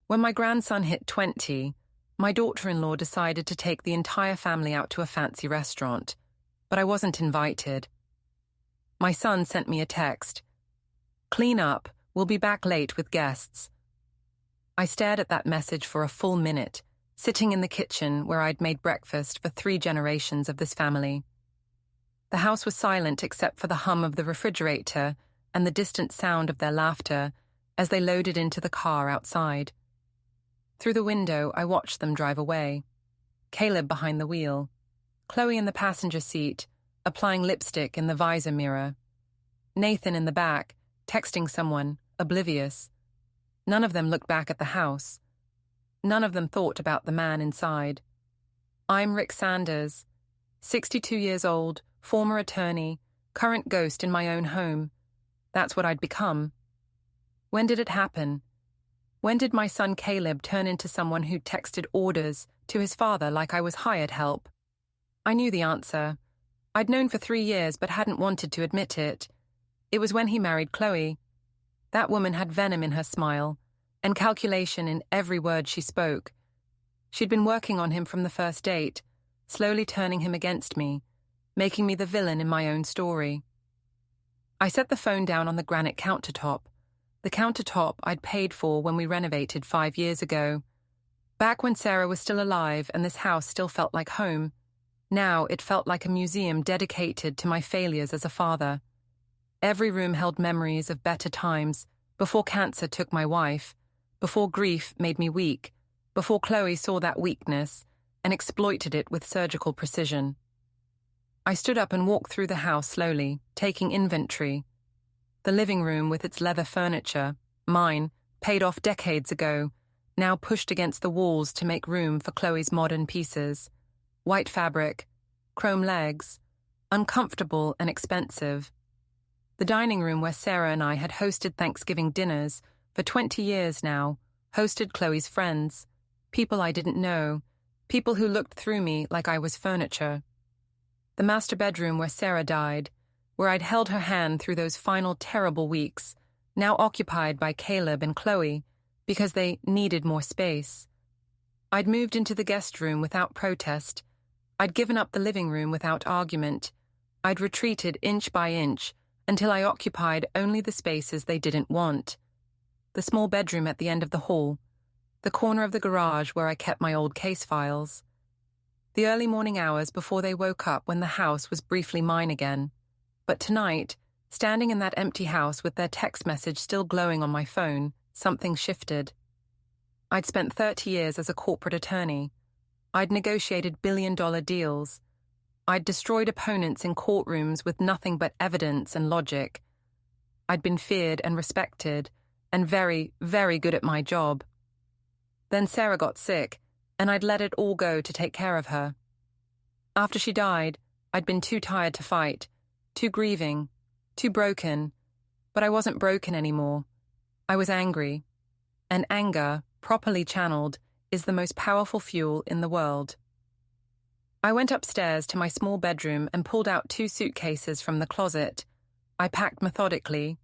When my grandson hit 20, my daughter-in-law decided to take the entire family out to a fancy restaurant, but I wasn't invited. My son sent me a text. "Clean up, we'll be back late with guests." I stared at that message for a full minute, sitting in the kitchen where I'd made breakfast for 3 generations of this family. The house was silent except for the hum of the refrigerator and the distant sound of their laughter as they loaded into the car outside. Through the window, I watched them drive away. Caleb behind the wheel, Chloe in the passenger seat, applying lipstick in the visor mirror, Nathan in the back, texting someone, oblivious. None of them looked back at the house. None of them thought about the man inside. I'm Rick Sanders, 62 years old, former attorney, current ghost in my own home. That's what I'd become. When did it happen? When did my son Caleb turn into someone who texted orders to his father like I was hired help? I knew the answer. I'd known for 3 years but hadn't wanted to admit it. It was when he married Chloe. That woman had venom in her smile and calculation in every word she spoke. She'd been working on him from the first date, slowly turning him against me, making me the villain in my own story. I set the phone down on the granite countertop, the countertop I'd paid for when we renovated 5 years ago. Back when Sarah was still alive and this house still felt like home, now it felt like a museum dedicated to my failures as a father. Every room held memories of better times, before cancer took my wife, before grief made me weak, before Chloe saw that weakness and exploited it with surgical precision. I stood up and walked through the house slowly, taking inventory. The living room with its leather furniture, mine, paid off decades ago, now pushed against the walls to make room for Chloe's modern pieces. White fabric, chrome legs, uncomfortable and expensive. The dining room where Sarah and I had hosted Thanksgiving dinners for 20 years now, hosted Chloe's friends, people I didn't know, people who looked through me like I was furniture. The master bedroom where Sarah died, where I'd held her hand through those final terrible weeks, now occupied by Caleb and Chloe because they needed more space. I'd moved into the guest room without protest. I'd given up the living room without argument. I'd retreated inch by inch until I occupied only the spaces they didn't want. The small bedroom at the end of the hall, the corner of the garage where I kept my old case files. The early morning hours before they woke up when the house was briefly mine again. But tonight, standing in that empty house with their text message still glowing on my phone, something shifted. I'd spent 30 years as a corporate attorney. I'd negotiated billion-dollar deals. I'd destroyed opponents in courtrooms with nothing but evidence and logic. I'd been feared and respected, and very, very good at my job. Then Sarah got sick, and I'd let it all go to take care of her. After she died, I'd been too tired to fight, too grieving, too broken, but I wasn't broken anymore. I was angry, and anger, properly channeled, is the most powerful fuel in the world. I went upstairs to my small bedroom and pulled out 2 suitcases from the closet. I packed methodically.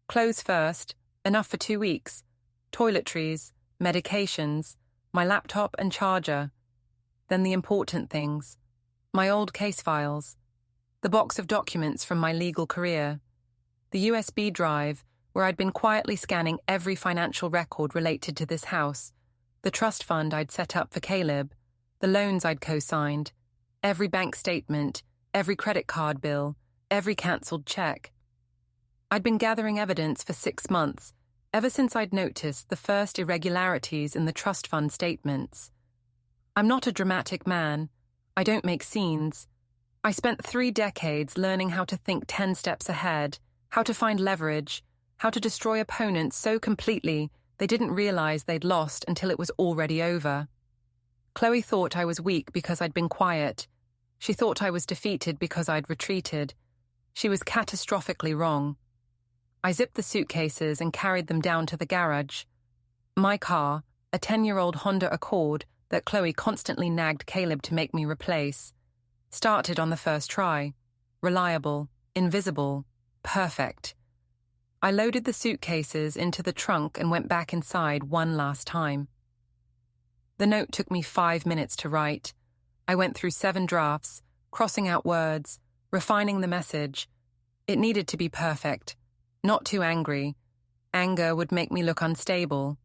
Clothes first, enough for 2 weeks, toiletries, medications, my laptop and charger. Then the important things, my old case files, the box of documents from my legal career, the USB drive where I'd been quietly scanning every financial record related to this house, the trust fund I'd set up for Caleb, the loans I'd co-signed, every bank statement, every credit card bill, every cancelled check. I'd been gathering evidence for 6 months, ever since I'd noticed the first irregularities in the trust fund statements. I'm not a dramatic man. I don't make scenes. I spent 3 decades learning how to think 10 steps ahead, how to find leverage, how to destroy opponents so completely they didn't realize they'd lost until it was already over. Chloe thought I was weak because I'd been quiet. She thought I was defeated because I'd retreated. She was catastrophically wrong. I zipped the suitcases and carried them down to the garage. My car, a 10-year-old Honda Accord that Chloe constantly nagged Caleb to make me replace, started on the first try. Reliable, invisible, perfect. I loaded the suitcases into the trunk and went back inside one last time. The note took me 5 minutes to write. I went through 7 drafts, crossing out words, refining the message. It needed to be perfect. Not too angry. Anger would make me look unstable.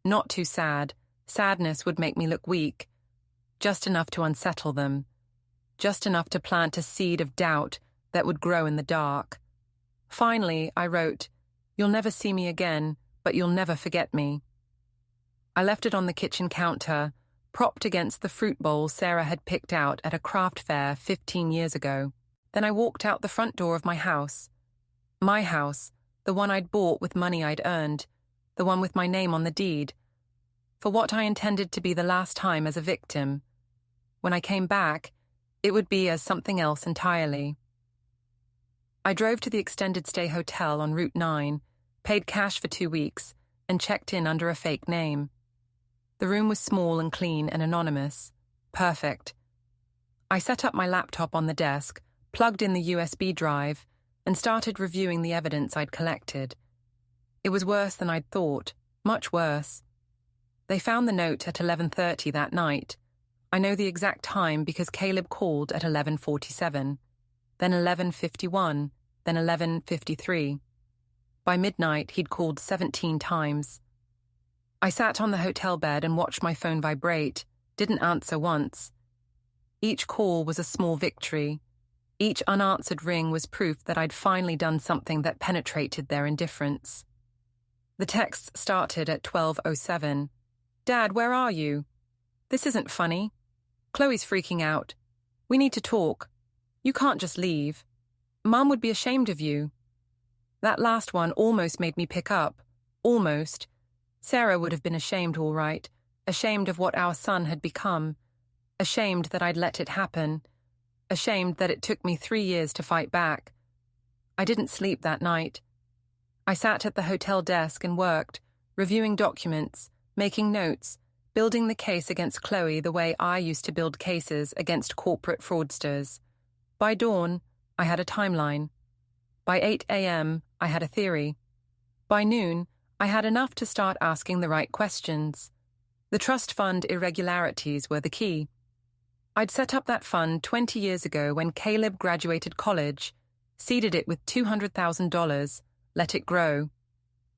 Not too sad. Sadness would make me look weak. Just enough to unsettle them. Just enough to plant a seed of doubt that would grow in the dark. Finally, I wrote, "You'll never see me again, but you'll never forget me." I left it on the kitchen counter, propped against the fruit bowl Sarah had picked out at a craft fair 15 years ago. Then I walked out the front door of my house. My house, the one I'd bought with money I'd earned, the one with my name on the deed, for what I intended to be the last time as a victim. When I came back, it would be as something else entirely. I drove to the extended stay hotel on Route 9, paid cash for 2 weeks, and checked in under a fake name. The room was small and clean and anonymous. Perfect. I set up my laptop on the desk, plugged in the USB drive, and started reviewing the evidence I'd collected. It was worse than I'd thought, much worse. They found the note at 11:30 that night. I know the exact time because Caleb called at 11:47, then 11:51, then 11:53. By midnight, he'd called 17 times. I sat on the hotel bed and watched my phone vibrate, didn't answer once. Each call was a small victory. Each unanswered ring was proof that I'd finally done something that penetrated their indifference. The texts started at 12:07. "Dad, where are you? This isn't funny. Chloe's freaking out. We need to talk. You can't just leave. Mum would be ashamed of you." That last one almost made me pick up. Almost. Sarah would have been ashamed, all right. Ashamed of what our son had become. Ashamed that I'd let it happen. Ashamed that it took me 3 years to fight back. I didn't sleep that night. I sat at the hotel desk and worked, reviewing documents, making notes, building the case against Chloe the way I used to build cases against corporate fraudsters. By dawn, I had a timeline. By 8 a.m., I had a theory. By noon, I had enough to start asking the right questions. The trust fund irregularities were the key. I'd set up that fund 20 years ago when Caleb graduated college, seeded it with $200,000, let it grow.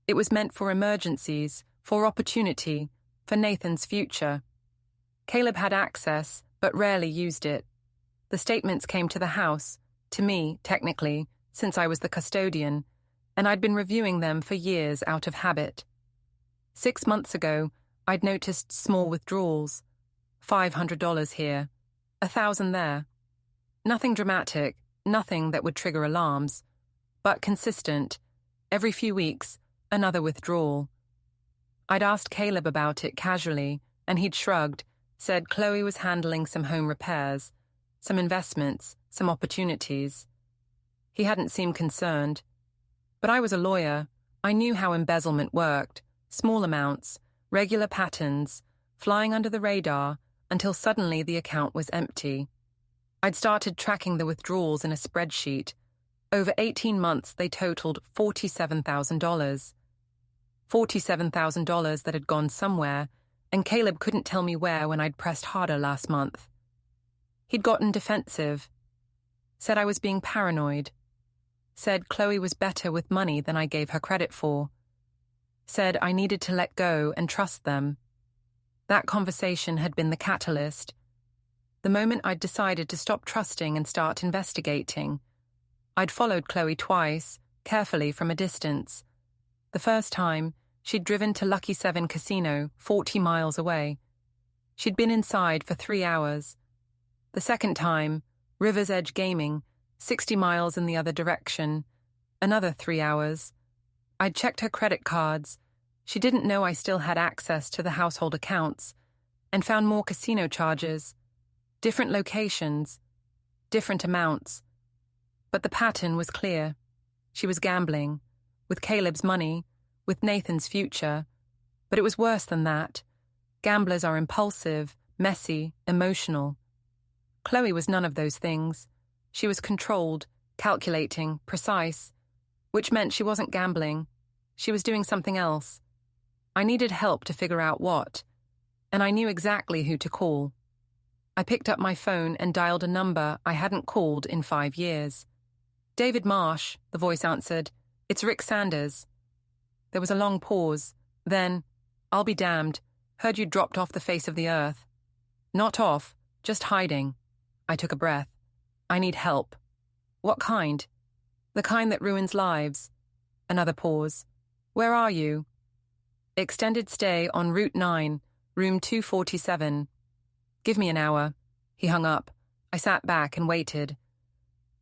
It was meant for emergencies, for opportunity, for Nathan's future. Caleb had access, but rarely used it. The statements came to the house, to me, technically, since I was the custodian, and I'd been reviewing them for years out of habit. 6 months ago, I'd noticed small withdrawals. $500 here, 1,000 there. Nothing dramatic, nothing that would trigger alarms, but consistent. Every few weeks, another withdrawal. I'd asked Caleb about it casually, and he'd shrugged, said Chloe was handling some home repairs, some investments, some opportunities. He hadn't seemed concerned. But I was a lawyer. I knew how embezzlement worked. Small amounts, regular patterns, flying under the radar, until suddenly the account was empty. I'd started tracking the withdrawals in a spreadsheet. Over 18 months, they totaled $47,000. $47,000 that had gone somewhere, and Caleb couldn't tell me where when I'd pressed harder last month. He'd gotten defensive. Said I was being paranoid. Said Chloe was better with money than I gave her credit for. Said I needed to let go and trust them. That conversation had been the catalyst. The moment I'd decided to stop trusting and start investigating. I'd followed Chloe twice, carefully from a distance. The first time, she'd driven to Lucky 7 Casino, 40 miles away. She'd been inside for 3 hours. The second time, River's Edge Gaming, 60 miles in the other direction. Another 3 hours. I'd checked her credit cards. She didn't know I still had access to the household accounts, and found more casino charges. Different locations, different amounts. But the pattern was clear. She was gambling, with Caleb's money, with Nathan's future. But it was worse than that. Gamblers are impulsive, messy, emotional. Chloe was none of those things. She was controlled, calculating, precise. which meant she wasn't gambling. She was doing something else. I needed help to figure out what, and I knew exactly who to call. I picked up my phone and dialed a number I hadn't called in 5 years. "David Marsh," the voice answered. "It's Rick Sanders." There was a long pause. Then, "I'll be damned. Heard you dropped off the face of the earth." "Not off, just hiding." I took a breath. "I need help." "What kind?" "The kind that ruins lives." Another pause. "Where are you?" "Extended stay on Route 9, room 247. "Give me an hour." He hung up. I sat back and waited.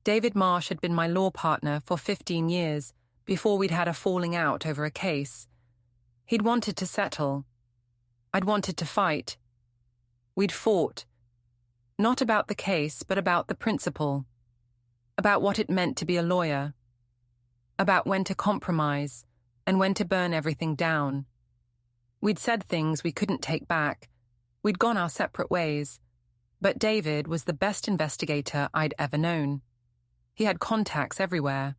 David Marsh had been my law partner for 15 years before we'd had a falling out over a case. He'd wanted to settle. I'd wanted to fight. We'd fought. Not about the case, but about the principle. About what it meant to be a lawyer. About when to compromise and when to burn everything down. We'd said things we couldn't take back. We'd gone our separate ways. But David was the best investigator I'd ever known. He had contacts everywhere.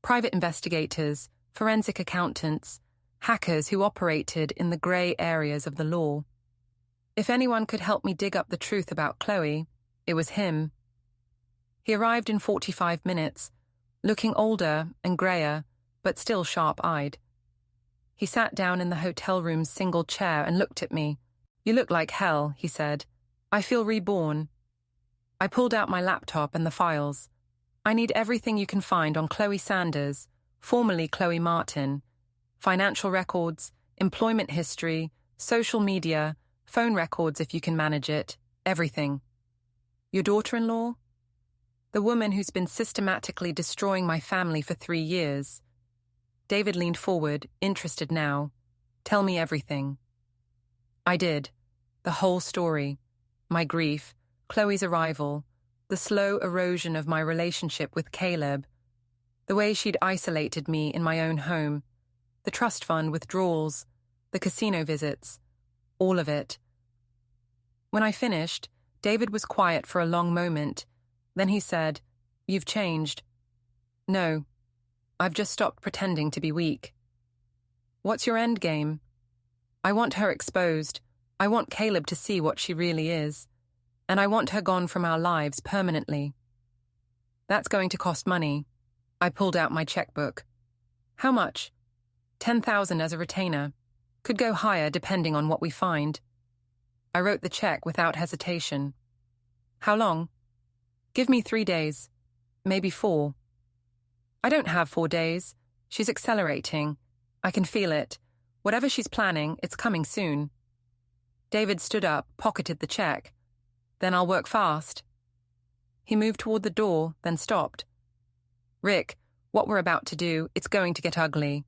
Private investigators, forensic accountants, hackers who operated in the grey areas of the law. If anyone could help me dig up the truth about Chloe, it was him. He arrived in 45 minutes, looking older and greyer, but still sharp-eyed. He sat down in the hotel room's single chair and looked at me. "You look like hell," he said. "I feel reborn." I pulled out my laptop and the files. "I need everything you can find on Chloe Sanders, formerly Chloe Martin. Financial records, employment history, social media, phone records if you can manage it, everything." "Your daughter-in-law?" "The woman who's been systematically destroying my family for 3 years." David leaned forward, interested now. "Tell me everything." I did. The whole story. My grief, Chloe's arrival, the slow erosion of my relationship with Caleb, the way she'd isolated me in my own home, the trust fund withdrawals, the casino visits, all of it. When I finished, David was quiet for a long moment. Then he said, "You've changed." "No, I've just stopped pretending to be weak." "What's your end game?" "I want her exposed. I want Caleb to see what she really is. And I want her gone from our lives permanently." "That's going to cost money." I pulled out my checkbook. "How much?" 10,000 as a retainer. Could go higher depending on what we find." I wrote the check without hesitation. "How long?" "Give me 3 days. Maybe 4. "I don't have 4 days. She's accelerating. I can feel it. Whatever she's planning, it's coming soon." David stood up, pocketed the check. "Then I'll work fast." He moved toward the door, then stopped. "Rick, what we're about to do, it's going to get ugly."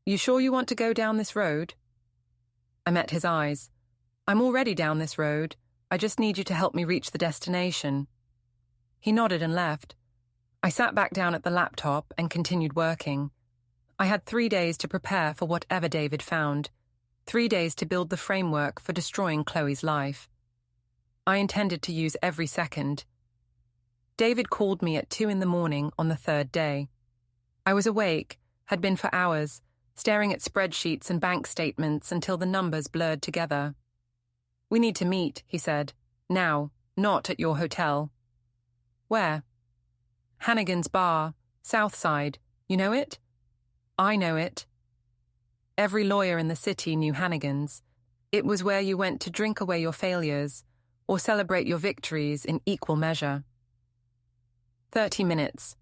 "You sure you want to go down this road?" I met his eyes. "I'm already down this road. I just need you to help me reach the destination." He nodded and left. I sat back down at the laptop and continued working. I had 3 days to prepare for whatever David found. 3 days to build the framework for destroying Chloe's life. I intended to use every second. David called me at 2 a.m. on the 3rd day. I was awake, had been for hours, staring at spreadsheets and bank statements until the numbers blurred together. "We need to meet," he said. "Now, not at your hotel." "Where?" "Hannigan's Bar, South Side. You know it?" "I know it." Every lawyer in the city knew Hannigan's. It was where you went to drink away your failures, or celebrate your victories in equal measure. 30 minutes.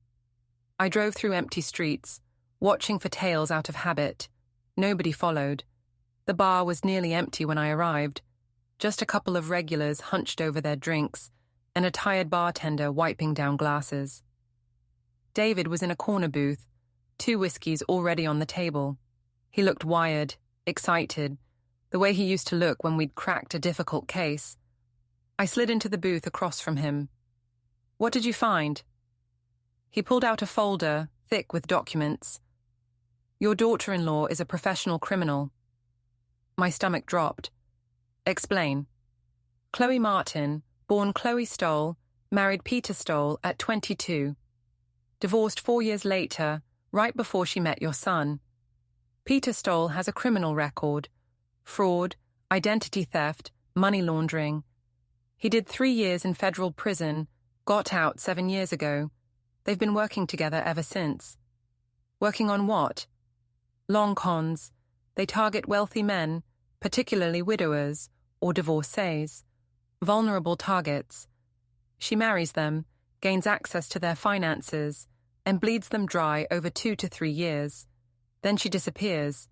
I drove through empty streets, watching for tails out of habit. Nobody followed. The bar was nearly empty when I arrived. Just a couple of regulars hunched over their drinks, and a tired bartender wiping down glasses. David was in a corner booth, 2 whiskeys already on the table. He looked wired, excited, the way he used to look when we'd cracked a difficult case. I slid into the booth across from him. "What did you find?" He pulled out a folder, thick with documents. "Your daughter-in-law is a professional criminal." My stomach dropped. "Explain." "Chloe Martin, born Chloe Stoll, married Peter Stoll at 22. Divorced 4 years later, right before she met your son. Peter Stoll has a criminal record: fraud, identity theft, money laundering. He did 3 years in federal prison, got out 7 years ago. They've been working together ever since. Working on what? Long cons. They target wealthy men, particularly widowers or divorcees, vulnerable targets. She marries them, gains access to their finances, and bleeds them dry over 2 to 3 years. Then she disappears.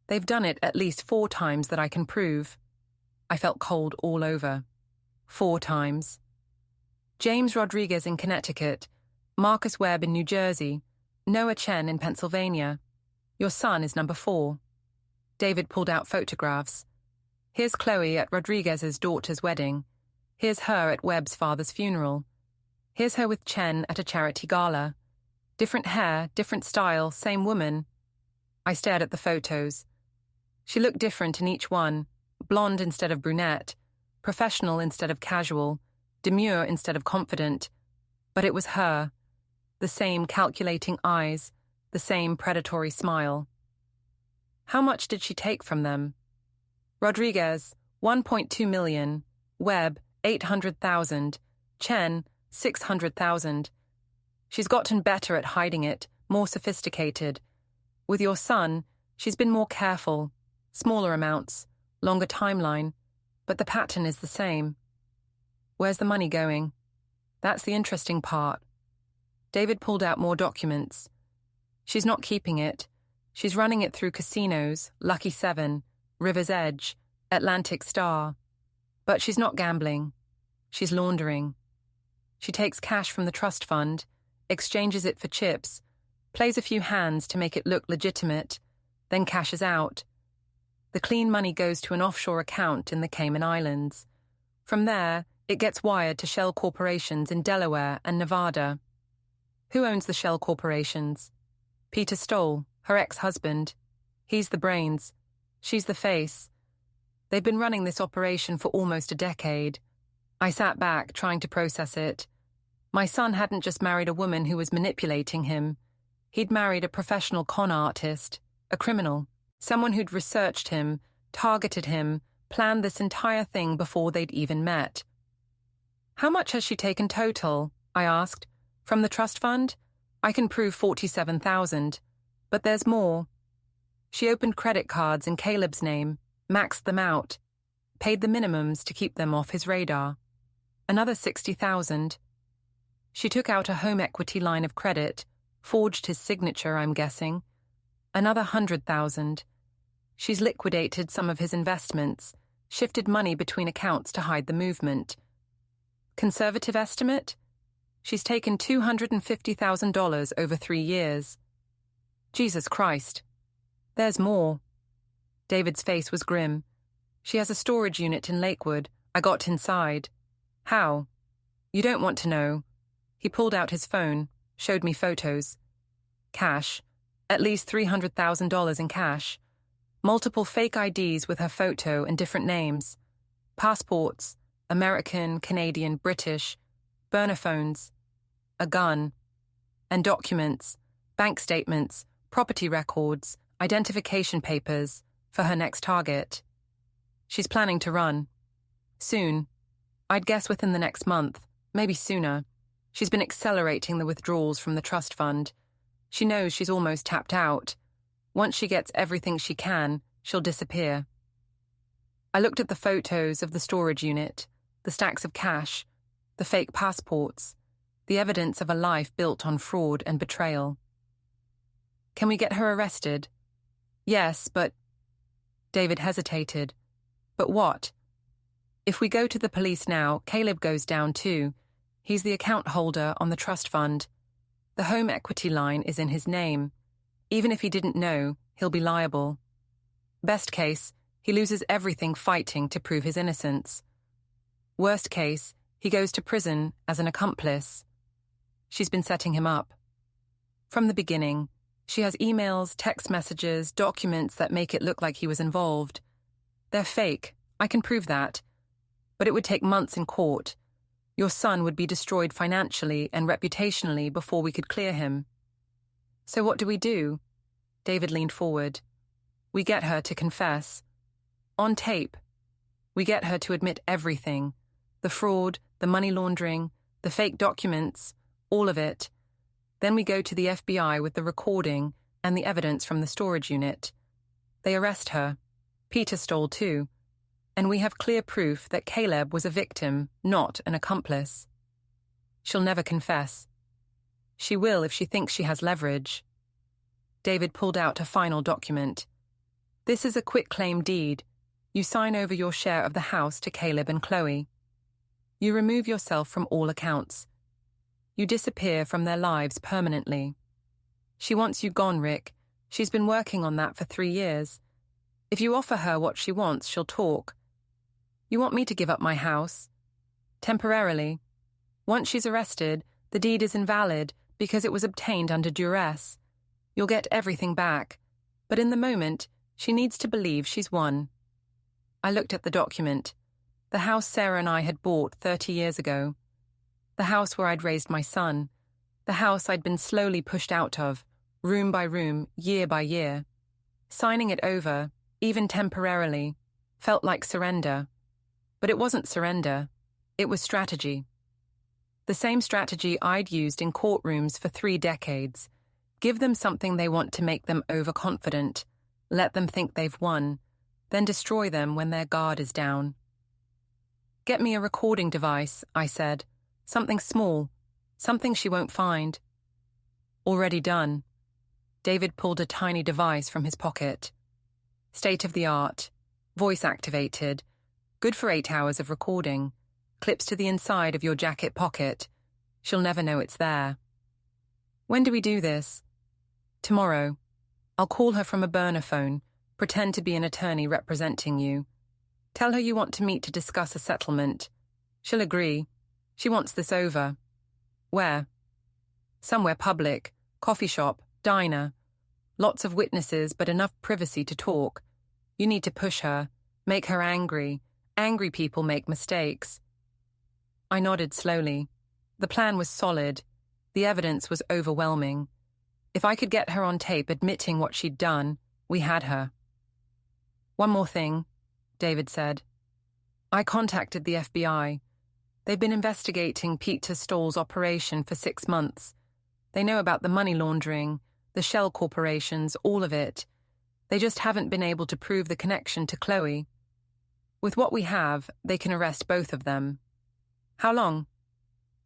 They've done it at least 4 times that I can prove. I felt cold all over. 4 times. James Rodriguez in Connecticut, Marcus Webb in New Jersey, Noah Chen in Pennsylvania. Your son is number 4. David pulled out photographs. Here's Chloe at Rodriguez's daughter's wedding. Here's her at Webb's father's funeral. Here's her with Chen at a charity gala. Different hair, different style, same woman. I stared at the photos. She looked different in each one, blonde instead of brunette, professional instead of casual, demure instead of confident. But it was her. The same calculating eyes, the same predatory smile. How much did she take from them? Rodriguez, 1.2 million. Webb, 800,000. Chen, 600,000. She's gotten better at hiding it, more sophisticated. With your son, she's been more careful. Smaller amounts, longer timeline, but the pattern is the same. Where's the money going? That's the interesting part. David pulled out more documents. She's not keeping it. She's running it through casinos, Lucky 7, River's Edge, Atlantic Star. But she's not gambling. She's laundering. She takes cash from the trust fund, exchanges it for chips, plays a few hands to make it look legitimate, then cashes out. The clean money goes to an offshore account in the Cayman Islands. From there, it gets wired to shell corporations in Delaware and Nevada. Who owns the shell corporations? Peter Stoll, her ex-husband. He's the brains. She's the face. They've been running this operation for almost a decade. I sat back, trying to process it. My son hadn't just married a woman who was manipulating him. He'd married a professional con artist, a criminal, someone who'd researched him, targeted him, planned this entire thing before they'd even met. How much has she taken total? I asked. From the trust fund? I can prove 47,000. But there's more. She opened credit cards in Caleb's name, maxed them out, paid the minimums to keep them off his radar. Another 60,000. She took out a home equity line of credit, forged his signature, I'm guessing. Another 100,000. She's liquidated some of his investments, shifted money between accounts to hide the movement. Conservative estimate? She's taken $250,000 over 3 years. Jesus Christ. There's more. David's face was grim. She has a storage unit in Lakewood. I got inside. How? You don't want to know. He pulled out his phone, showed me photos. Cash. At least $300,000 in cash. Multiple fake IDs with her photo and different names. Passports. American, Canadian, British. Burner phones. A gun. And documents. Bank statements. Property records. Identification papers. For her next target. She's planning to run. Soon. I'd guess within the next month. Maybe sooner. She's been accelerating the withdrawals from the trust fund. She knows she's almost tapped out. Once she gets everything she can, she'll disappear. I looked at the photos of the storage unit, the stacks of cash, the fake passports, the evidence of a life built on fraud and betrayal. Can we get her arrested? Yes, but... David hesitated. But what? If we go to the police now, Caleb goes down too. He's the account holder on the trust fund. The home equity line is in his name. Even if he didn't know, he'll be liable. Best case, he loses everything fighting to prove his innocence. Worst case, he goes to prison as an accomplice. She's been setting him up. From the beginning, she has emails, text messages, documents that make it look like he was involved. They're fake, I can prove that. But it would take months in court. Your son would be destroyed financially and reputationally before we could clear him. So what do we do? David leaned forward. We get her to confess. On tape. We get her to admit everything. The fraud, the money laundering, the fake documents, all of it. Then we go to the FBI with the recording and the evidence from the storage unit. They arrest her. Peter stole too. And we have clear proof that Caleb was a victim, not an accomplice. She'll never confess. She will if she thinks she has leverage. David pulled out a final document. This is a quitclaim deed. You sign over your share of the house to Caleb and Chloe. You remove yourself from all accounts. You disappear from their lives permanently. She wants you gone, Rick. She's been working on that for 3 years. If you offer her what she wants, she'll talk. You want me to give up my house? Temporarily. Once she's arrested, the deed is invalid because it was obtained under duress. You'll get everything back, but in the moment, she needs to believe she's won. I looked at the document. The house Sarah and I had bought 30 years ago. The house where I'd raised my son. The house I'd been slowly pushed out of, room by room, year by year. Signing it over, even temporarily, felt like surrender. But it wasn't surrender. It was strategy. The same strategy I'd used in courtrooms for 3 decades. Give them something they want to make them overconfident. Let them think they've won. Then destroy them when their guard is down. Get me a recording device, I said. Something small. Something she won't find. Already done. David pulled a tiny device from his pocket. State-of-the-art. Voice-activated. Good for 8 hours of recording. Clips to the inside of your jacket pocket. She'll never know it's there. When do we do this? Tomorrow. I'll call her from a burner phone. Pretend to be an attorney representing you. Tell her you want to meet to discuss a settlement. She'll agree. She wants this over. Where? Somewhere public. Coffee shop. Diner. Lots of witnesses, but enough privacy to talk. You need to push her. Make her angry. Angry people make mistakes. I nodded slowly. The plan was solid. The evidence was overwhelming. If I could get her on tape admitting what she'd done, we had her. One more thing, David said. I contacted the FBI. They've been investigating Peter Stoll's operation for 6 months. They know about the money laundering, the shell corporations, all of it. They just haven't been able to prove the connection to Chloe. With what we have, they can arrest both of them. How long?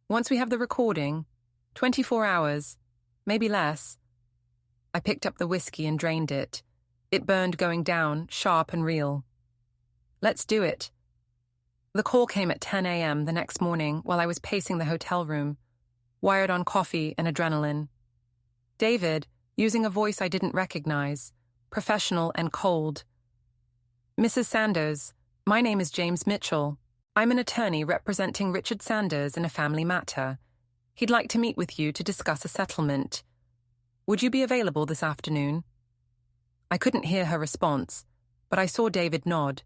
Once we have the recording, 24 hours, maybe less. I picked up the whiskey and drained it. It burned going down, sharp and real. Let's do it. The call came at 10 a.m. the next morning while I was pacing the hotel room, wired on coffee and adrenaline. David, using a voice I didn't recognize, professional and cold. Mrs. Sanders, my name is James Mitchell. I'm an attorney representing Richard Sanders in a family matter. He'd like to meet with you to discuss a settlement. Would you be available this afternoon? I couldn't hear her response, but I saw David nod.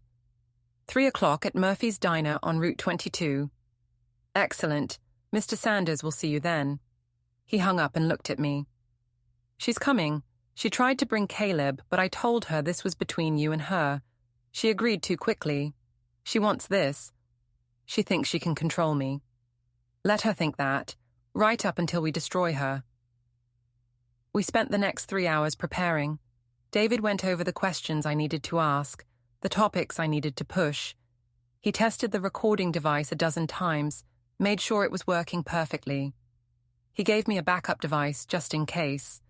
3 o'clock at Murphy's Diner on Route 22. Excellent. Mr. Sanders will see you then. He hung up and looked at me. She's coming. She tried to bring Caleb, but I told her this was between you and her. She agreed too quickly. She wants this. She thinks she can control me. Let her think that, right up until we destroy her. We spent the next 3 hours preparing. David went over the questions I needed to ask, the topics I needed to push. He tested the recording device a dozen times, made sure it was working perfectly. He gave me a backup device just in case.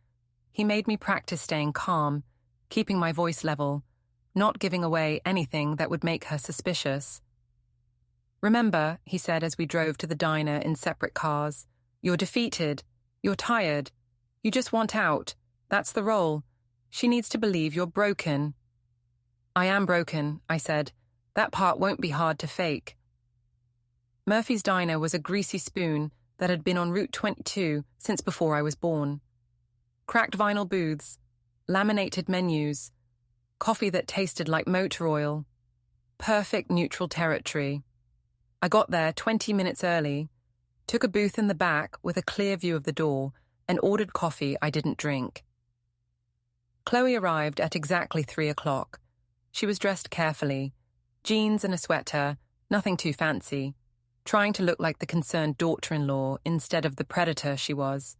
He made me practice staying calm, keeping my voice level, not giving away anything that would make her suspicious. Remember, he said as we drove to the diner in separate cars, you're defeated. You're tired. You just want out. That's the role. She needs to believe you're broken. I am broken, I said. That part won't be hard to fake. Murphy's Diner was a greasy spoon that had been on Route 22 since before I was born. Cracked vinyl booths, laminated menus, coffee that tasted like motor oil. Perfect neutral territory. I got there 20 minutes early, took a booth in the back with a clear view of the door, and ordered coffee I didn't drink. Chloe arrived at exactly 3 o'clock. She was dressed carefully, jeans and a sweater, nothing too fancy, trying to look like the concerned daughter-in-law instead of the predator she was.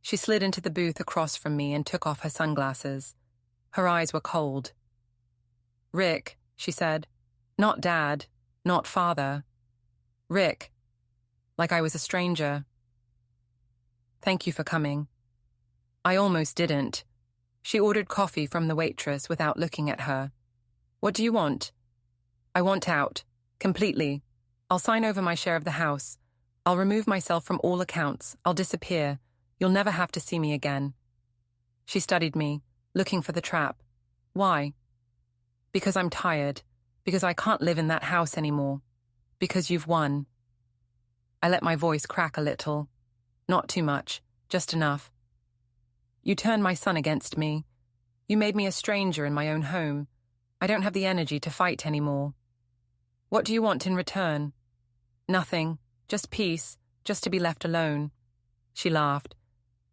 She slid into the booth across from me and took off her sunglasses. Her eyes were cold. "Rick," she said. "Not Dad, not Father. Rick." Like I was a stranger. "Thank you for coming." I almost didn't. She ordered coffee from the waitress without looking at her. "What do you want?" "I want out. Completely. I'll sign over my share of the house. I'll remove myself from all accounts. I'll disappear. You'll never have to see me again." She studied me, looking for the trap. "Why?" "Because I'm tired. Because I can't live in that house anymore. Because you've won." I let my voice crack a little. Not too much, just enough. "You turned my son against me. You made me a stranger in my own home. I don't have the energy to fight anymore. What do you want in return?" "Nothing. Just peace. Just to be left alone." She laughed.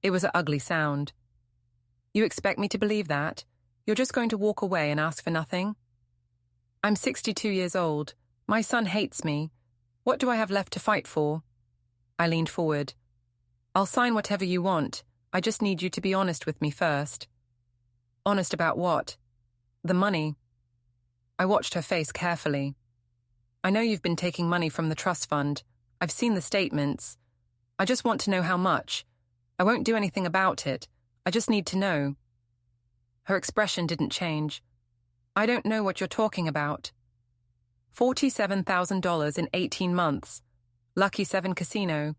It was an ugly sound. "You expect me to believe that? You're just going to walk away and ask for nothing?" "I'm 62 years old. My son hates me. What do I have left to fight for?" I leaned forward. "I'll sign whatever you want. I just need you to be honest with me first." "Honest about what?" "The money." I watched her face carefully. "I know you've been taking money from the trust fund. I've seen the statements. I just want to know how much. I won't do anything about it. I just need to know." Her expression didn't change. "I don't know what you're talking about." $47,000 in 18 months. Lucky 7 Casino,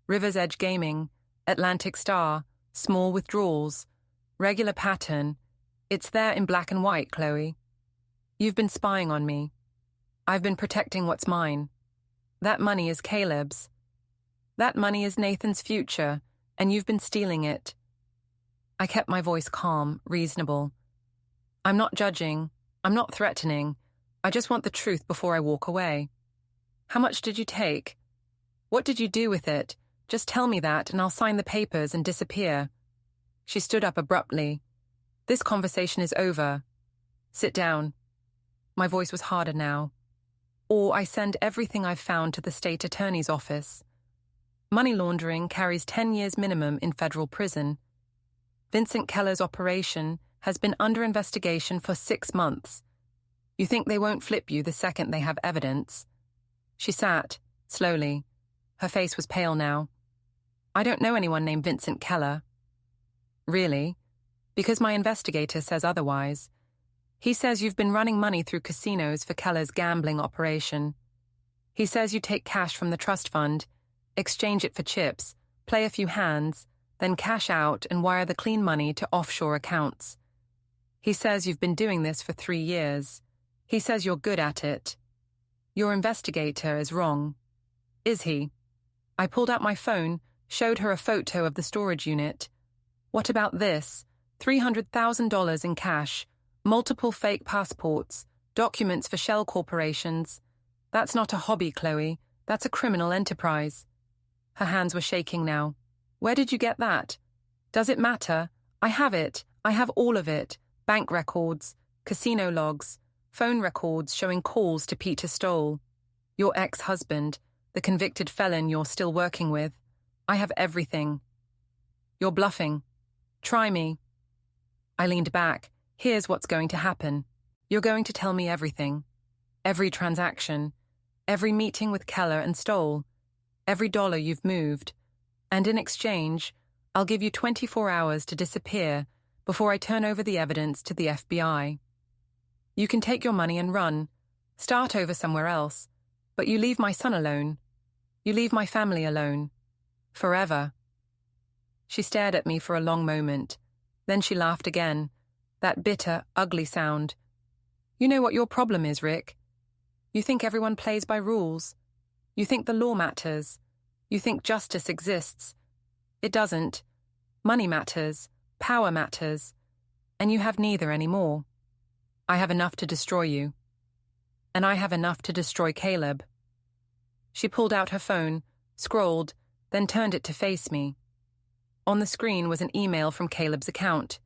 River's Edge Gaming, Atlantic Star, small withdrawals, regular pattern. It's there in black and white, Chloe. You've been spying on me. I've been protecting what's mine. That money is Caleb's. That money is Nathan's future, and you've been stealing it. I kept my voice calm, reasonable. I'm not judging. I'm not threatening. I just want the truth before I walk away. How much did you take? What did you do with it? Just tell me that, and I'll sign the papers and disappear. She stood up abruptly. This conversation is over. Sit down. My voice was harder now. Or I send everything I've found to the state attorney's office. Money laundering carries 10 years minimum in federal prison. Vincent Keller's operation has been under investigation for 6 months. You think they won't flip you the second they have evidence? She sat, slowly. Her face was pale now. I don't know anyone named Vincent Keller. Really? Because my investigator says otherwise. He says you've been running money through casinos for Keller's gambling operation. He says you take cash from the trust fund, exchange it for chips, play a few hands, then cash out and wire the clean money to offshore accounts. He says you've been doing this for 3 years. He says you're good at it. Your investigator is wrong. Is he? I pulled out my phone, showed her a photo of the storage unit. What about this? $300,000 in cash, multiple fake passports, documents for shell corporations. That's not a hobby, Chloe. That's a criminal enterprise. Her hands were shaking now. Where did you get that? Does it matter? I have it. I have all of it. Bank records, casino logs, phone records showing calls to Peter Stoll. Your ex-husband, the convicted felon you're still working with. I have everything. You're bluffing. Try me. I leaned back. Here's what's going to happen. You're going to tell me everything. Every transaction. Every meeting with Keller and Stoll. Every dollar you've moved. And in exchange, I'll give you 24 hours to disappear before I turn over the evidence to the FBI. You can take your money and run. Start over somewhere else. But you leave my son alone. You leave my family alone. Forever. She stared at me for a long moment. Then she laughed again. That bitter, ugly sound. You know what your problem is, Rick. You think everyone plays by rules. You think the law matters. You think justice exists. It doesn't. Money matters. Power matters. And you have neither anymore. I have enough to destroy you. And I have enough to destroy Caleb. She pulled out her phone, scrolled, then turned it to face me. On the screen was an email from Caleb's account.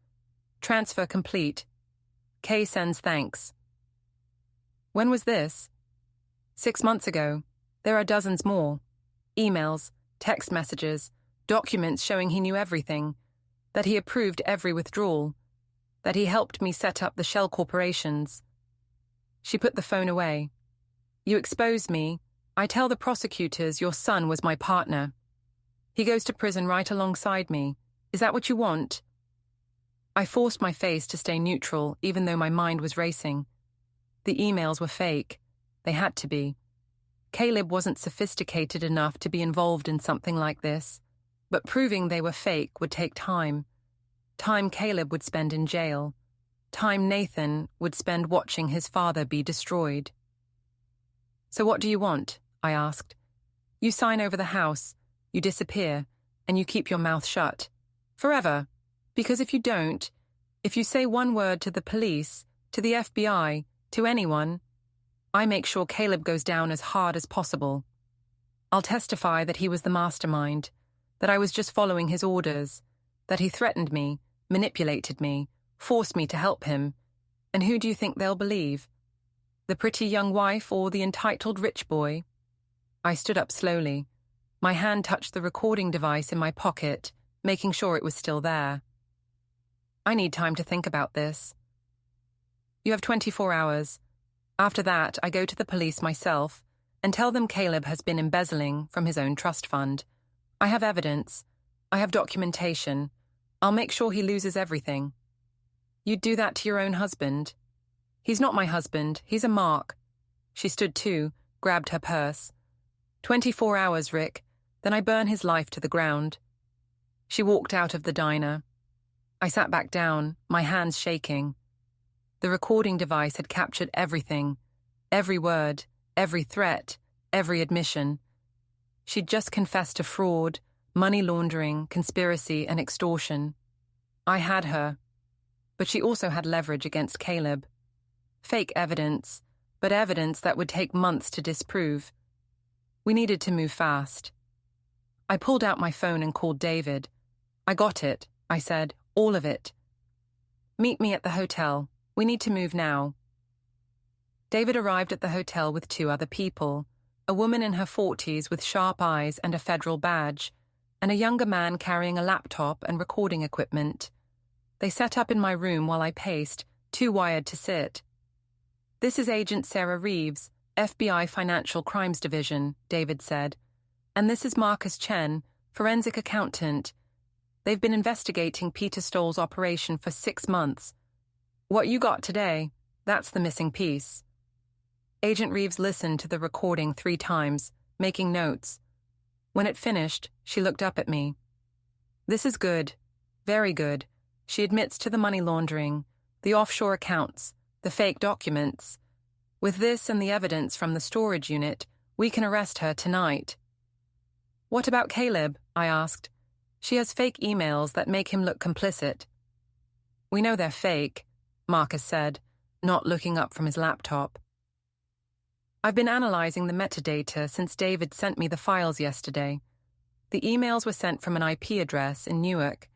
Transfer complete. Kay sends thanks. When was this? 6 months ago. There are dozens more. Emails, text messages, documents showing he knew everything, that he approved every withdrawal, that he helped me set up the shell corporations. She put the phone away. You exposed me. I tell the prosecutors your son was my partner. He goes to prison right alongside me. Is that what you want? I forced my face to stay neutral, even though my mind was racing. The emails were fake. They had to be. Caleb wasn't sophisticated enough to be involved in something like this, but proving they were fake would take time. Time Caleb would spend in jail. Time Nathan would spend watching his father be destroyed. So what do you want? I asked. You sign over the house, you disappear, and you keep your mouth shut. Forever. Because if you don't, if you say one word to the police, to the FBI, to anyone, I make sure Caleb goes down as hard as possible. I'll testify that he was the mastermind, that I was just following his orders, that he threatened me, manipulated me, forced me to help him. And who do you think they'll believe? The pretty young wife or the entitled rich boy? I stood up slowly. My hand touched the recording device in my pocket, making sure it was still there. I need time to think about this. You have 24 hours. After that, I go to the police myself and tell them Caleb has been embezzling from his own trust fund. I have evidence. I have documentation. I'll make sure he loses everything. You'd do that to your own husband. He's not my husband. He's a mark. She stood too, grabbed her purse. 24 hours, Rick. Then I burn his life to the ground. She walked out of the diner. I sat back down, my hands shaking. The recording device had captured everything, every word, every threat, every admission. She'd just confessed to fraud, money laundering, conspiracy, and extortion. I had her, but she also had leverage against Caleb. Fake evidence, but evidence that would take months to disprove. We needed to move fast. I pulled out my phone and called David. I got it, I said, all of it. Meet me at the hotel. We need to move now. David arrived at the hotel with 2 other people, a woman in her 40s with sharp eyes and a federal badge, and a younger man carrying a laptop and recording equipment. They set up in my room while I paced, too wired to sit. This is Agent Sarah Reeves, FBI Financial Crimes Division, David said. And this is Marcus Chen, forensic accountant. They've been investigating Peter Stoll's operation for 6 months. What you got today, that's the missing piece. Agent Reeves listened to the recording 3 times, making notes. When it finished, she looked up at me. This is good. Very good. She admits to the money laundering, the offshore accounts, the fake documents. With this and the evidence from the storage unit, we can arrest her tonight. What about Caleb? I asked. She has fake emails that make him look complicit. We know they're fake, Marcus said, not looking up from his laptop. I've been analyzing the metadata since David sent me the files yesterday. The emails were sent from an IP address in Newark.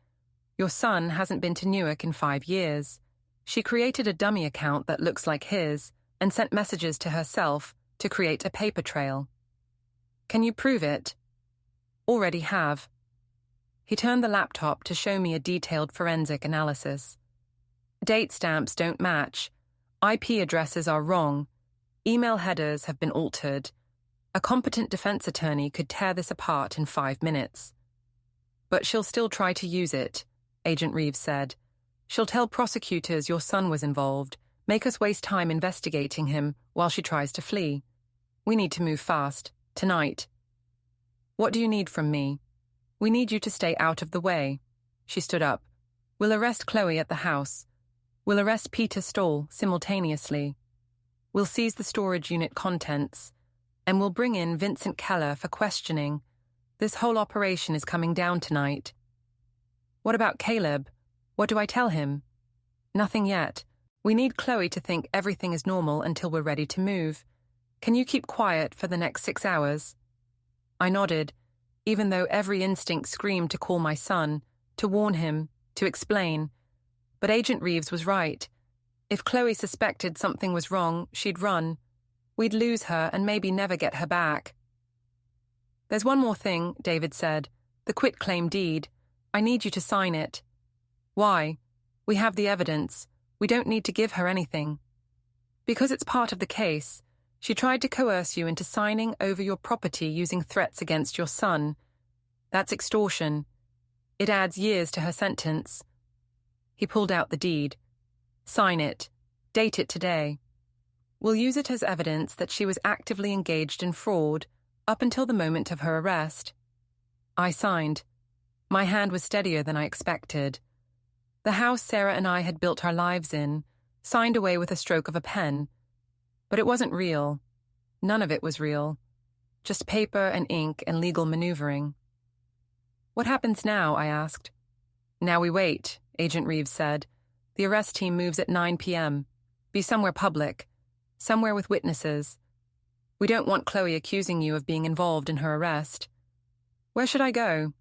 Your son hasn't been to Newark in 5 years. She created a dummy account that looks like his and sent messages to herself to create a paper trail. Can you prove it? Already have. He turned the laptop to show me a detailed forensic analysis. Date stamps don't match. IP addresses are wrong. Email headers have been altered. A competent defense attorney could tear this apart in 5 minutes. But she'll still try to use it, Agent Reeves said. She'll tell prosecutors your son was involved, make us waste time investigating him while she tries to flee. We need to move fast, tonight. What do you need from me? We need you to stay out of the way. She stood up. We'll arrest Chloe at the house. We'll arrest Peter Stoll simultaneously. We'll seize the storage unit contents, and we'll bring in Vincent Keller for questioning. This whole operation is coming down tonight. What about Caleb? What do I tell him? Nothing yet. We need Chloe to think everything is normal until we're ready to move. Can you keep quiet for the next 6 hours? I nodded, even though every instinct screamed to call my son, to warn him, to explain. But Agent Reeves was right. If Chloe suspected something was wrong, she'd run. We'd lose her and maybe never get her back. "There's one more thing," David said. "The quitclaim deed. I need you to sign it." "Why? We have the evidence. We don't need to give her anything." "Because it's part of the case. She tried to coerce you into signing over your property using threats against your son. That's extortion. It adds years to her sentence." He pulled out the deed. "Sign it. Date it today. We'll use it as evidence that she was actively engaged in fraud up until the moment of her arrest." I signed. My hand was steadier than I expected. The house Sarah and I had built our lives in, signed away with a stroke of a pen. But it wasn't real. None of it was real. Just paper and ink and legal maneuvering. "What happens now?" I asked. "Now we wait," Agent Reeves said. "The arrest team moves at 9 p.m. Be somewhere public. Somewhere with witnesses. We don't want Chloe accusing you of being involved in her arrest." "Where should I go?"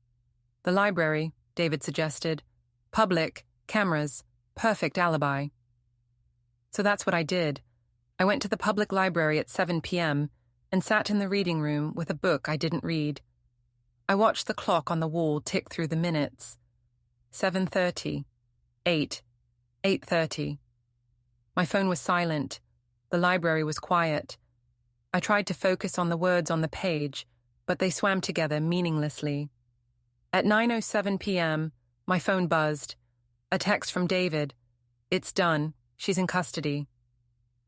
"The library," David suggested. "Public, cameras, perfect alibi." So that's what I did. I went to the public library at 7 p.m. and sat in the reading room with a book I didn't read. I watched the clock on the wall tick through the minutes. 7:30, 8, 8:30. My phone was silent. The library was quiet. I tried to focus on the words on the page, but they swam together meaninglessly. At 9:07 p.m., my phone buzzed. A text from David. "It's done. She's in custody."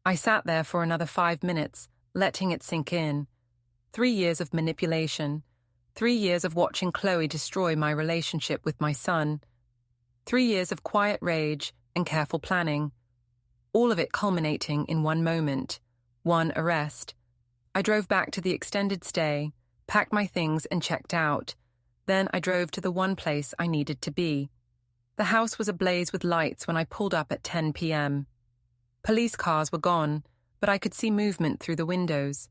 I sat there for another 5 minutes, letting it sink in. 3 years of manipulation. 3 years of watching Chloe destroy my relationship with my son. 3 years of quiet rage and careful planning. All of it culminating in one moment. One arrest. I drove back to the extended stay, packed my things and checked out. Then I drove to the one place I needed to be. The house was ablaze with lights when I pulled up at 10 p.m. Police cars were gone, but I could see movement through the windows.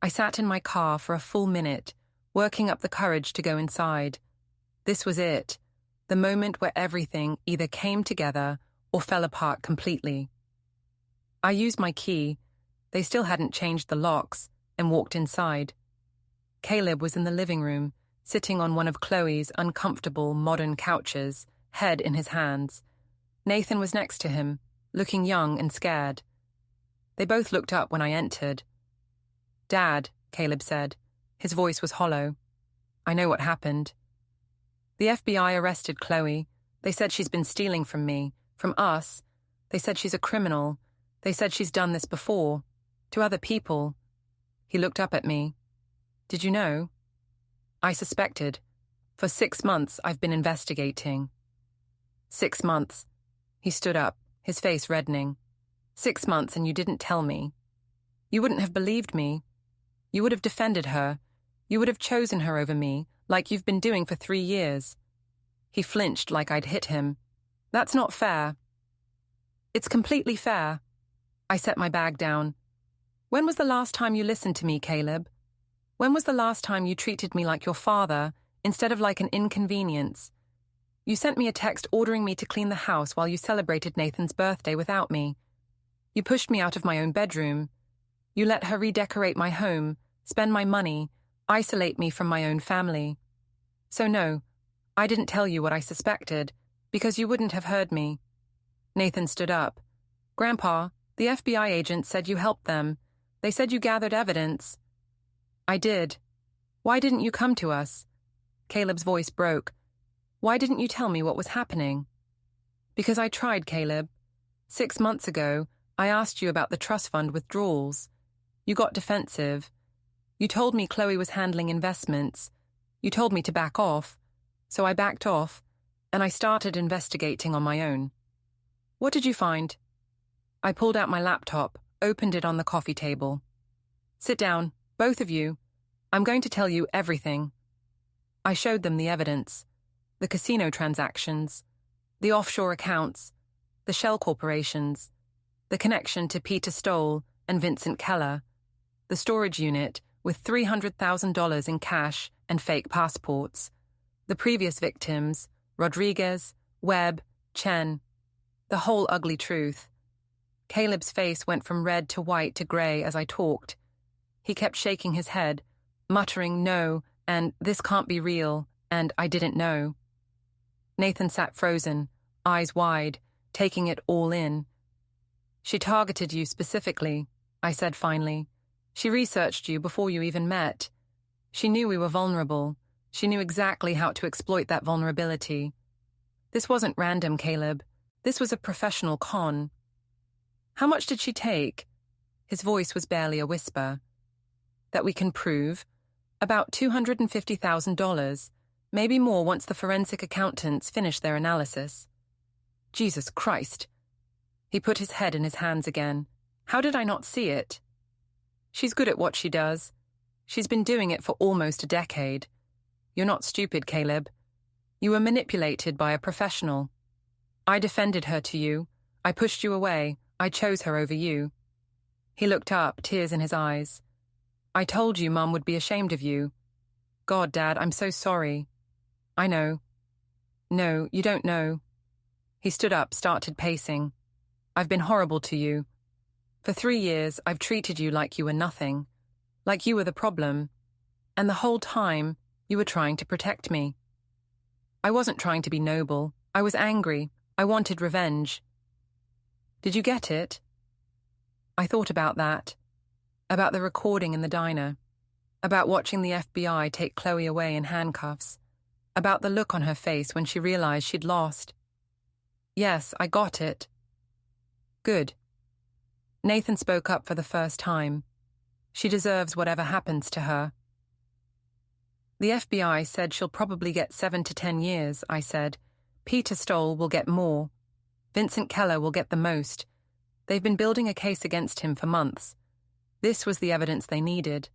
I sat in my car for a full minute, working up the courage to go inside. This was it, the moment where everything either came together or fell apart completely. I used my key, they still hadn't changed the locks, and walked inside. Caleb was in the living room, sitting on one of Chloe's uncomfortable modern couches, head in his hands. Nathan was next to him, looking young and scared. They both looked up when I entered. "Dad," Caleb said. His voice was hollow. "I know what happened. The FBI arrested Chloe. They said she's been stealing from me, from us. They said she's a criminal. They said she's done this before. To other people." He looked up at me. "Did you know?" "I suspected. For 6 months I've been investigating." 6 months. He stood up, his face reddening. 6 months and you didn't tell me. You wouldn't have believed me. You would have defended her. You would have chosen her over me, like you've been doing for 3 years. He flinched like I'd hit him. "That's not fair." "It's completely fair." I set my bag down. "When was the last time you listened to me, Caleb? When was the last time you treated me like your father, instead of like an inconvenience? You sent me a text ordering me to clean the house while you celebrated Nathan's birthday without me. You pushed me out of my own bedroom. You let her redecorate my home, spend my money, isolate me from my own family. So no, I didn't tell you what I suspected, because you wouldn't have heard me." Nathan stood up. "Grandpa, the FBI agent said you helped them. They said you gathered evidence." "I did. Why didn't you come to us?" Caleb's voice broke. "Why didn't you tell me what was happening?" "Because I tried, Caleb. 6 months ago, I asked you about the trust fund withdrawals. You got defensive. You told me Chloe was handling investments. You told me to back off. So I backed off, and I started investigating on my own." "What did you find?" I pulled out my laptop, opened it on the coffee table. "Sit down, both of you. I'm going to tell you everything." I showed them the evidence. The casino transactions, the offshore accounts, the shell corporations, the connection to Peter Stoll and Vincent Keller, the storage unit with $300,000 in cash and fake passports, the previous victims, Rodriguez, Webb, Chen. The whole ugly truth. Caleb's face went from red to white to grey as I talked. He kept shaking his head, muttering no, and this can't be real, and I didn't know. Nathan sat frozen, eyes wide, taking it all in. She targeted you specifically, I said finally. She researched you before you even met. She knew we were vulnerable. She knew exactly how to exploit that vulnerability. This wasn't random, Caleb. This was a professional con. How much did she take? His voice was barely a whisper. That we can prove? About $250,000, maybe more once the forensic accountants finish their analysis. Jesus Christ. He put his head in his hands again. How did I not see it? She's good at what she does. She's been doing it for almost a decade. You're not stupid, Caleb. You were manipulated by a professional. I defended her to you. I pushed you away. I chose her over you. He looked up, tears in his eyes. I told you Mum would be ashamed of you. God, Dad, I'm so sorry. I know. No, you don't know. He stood up, started pacing. I've been horrible to you. For 3 years, I've treated you like you were nothing, like you were the problem. And the whole time, you were trying to protect me. I wasn't trying to be noble. I was angry. I wanted revenge. Did you get it? I thought about that. About the recording in the diner. About watching the FBI take Chloe away in handcuffs. About the look on her face when she realized she'd lost. Yes, I got it. Good. Nathan spoke up for the first time. She deserves whatever happens to her. The FBI said she'll probably get 7 to 10 years, I said. Peter Stoll will get more. Vincent Keller will get the most. They've been building a case against him for months. This was the evidence they needed.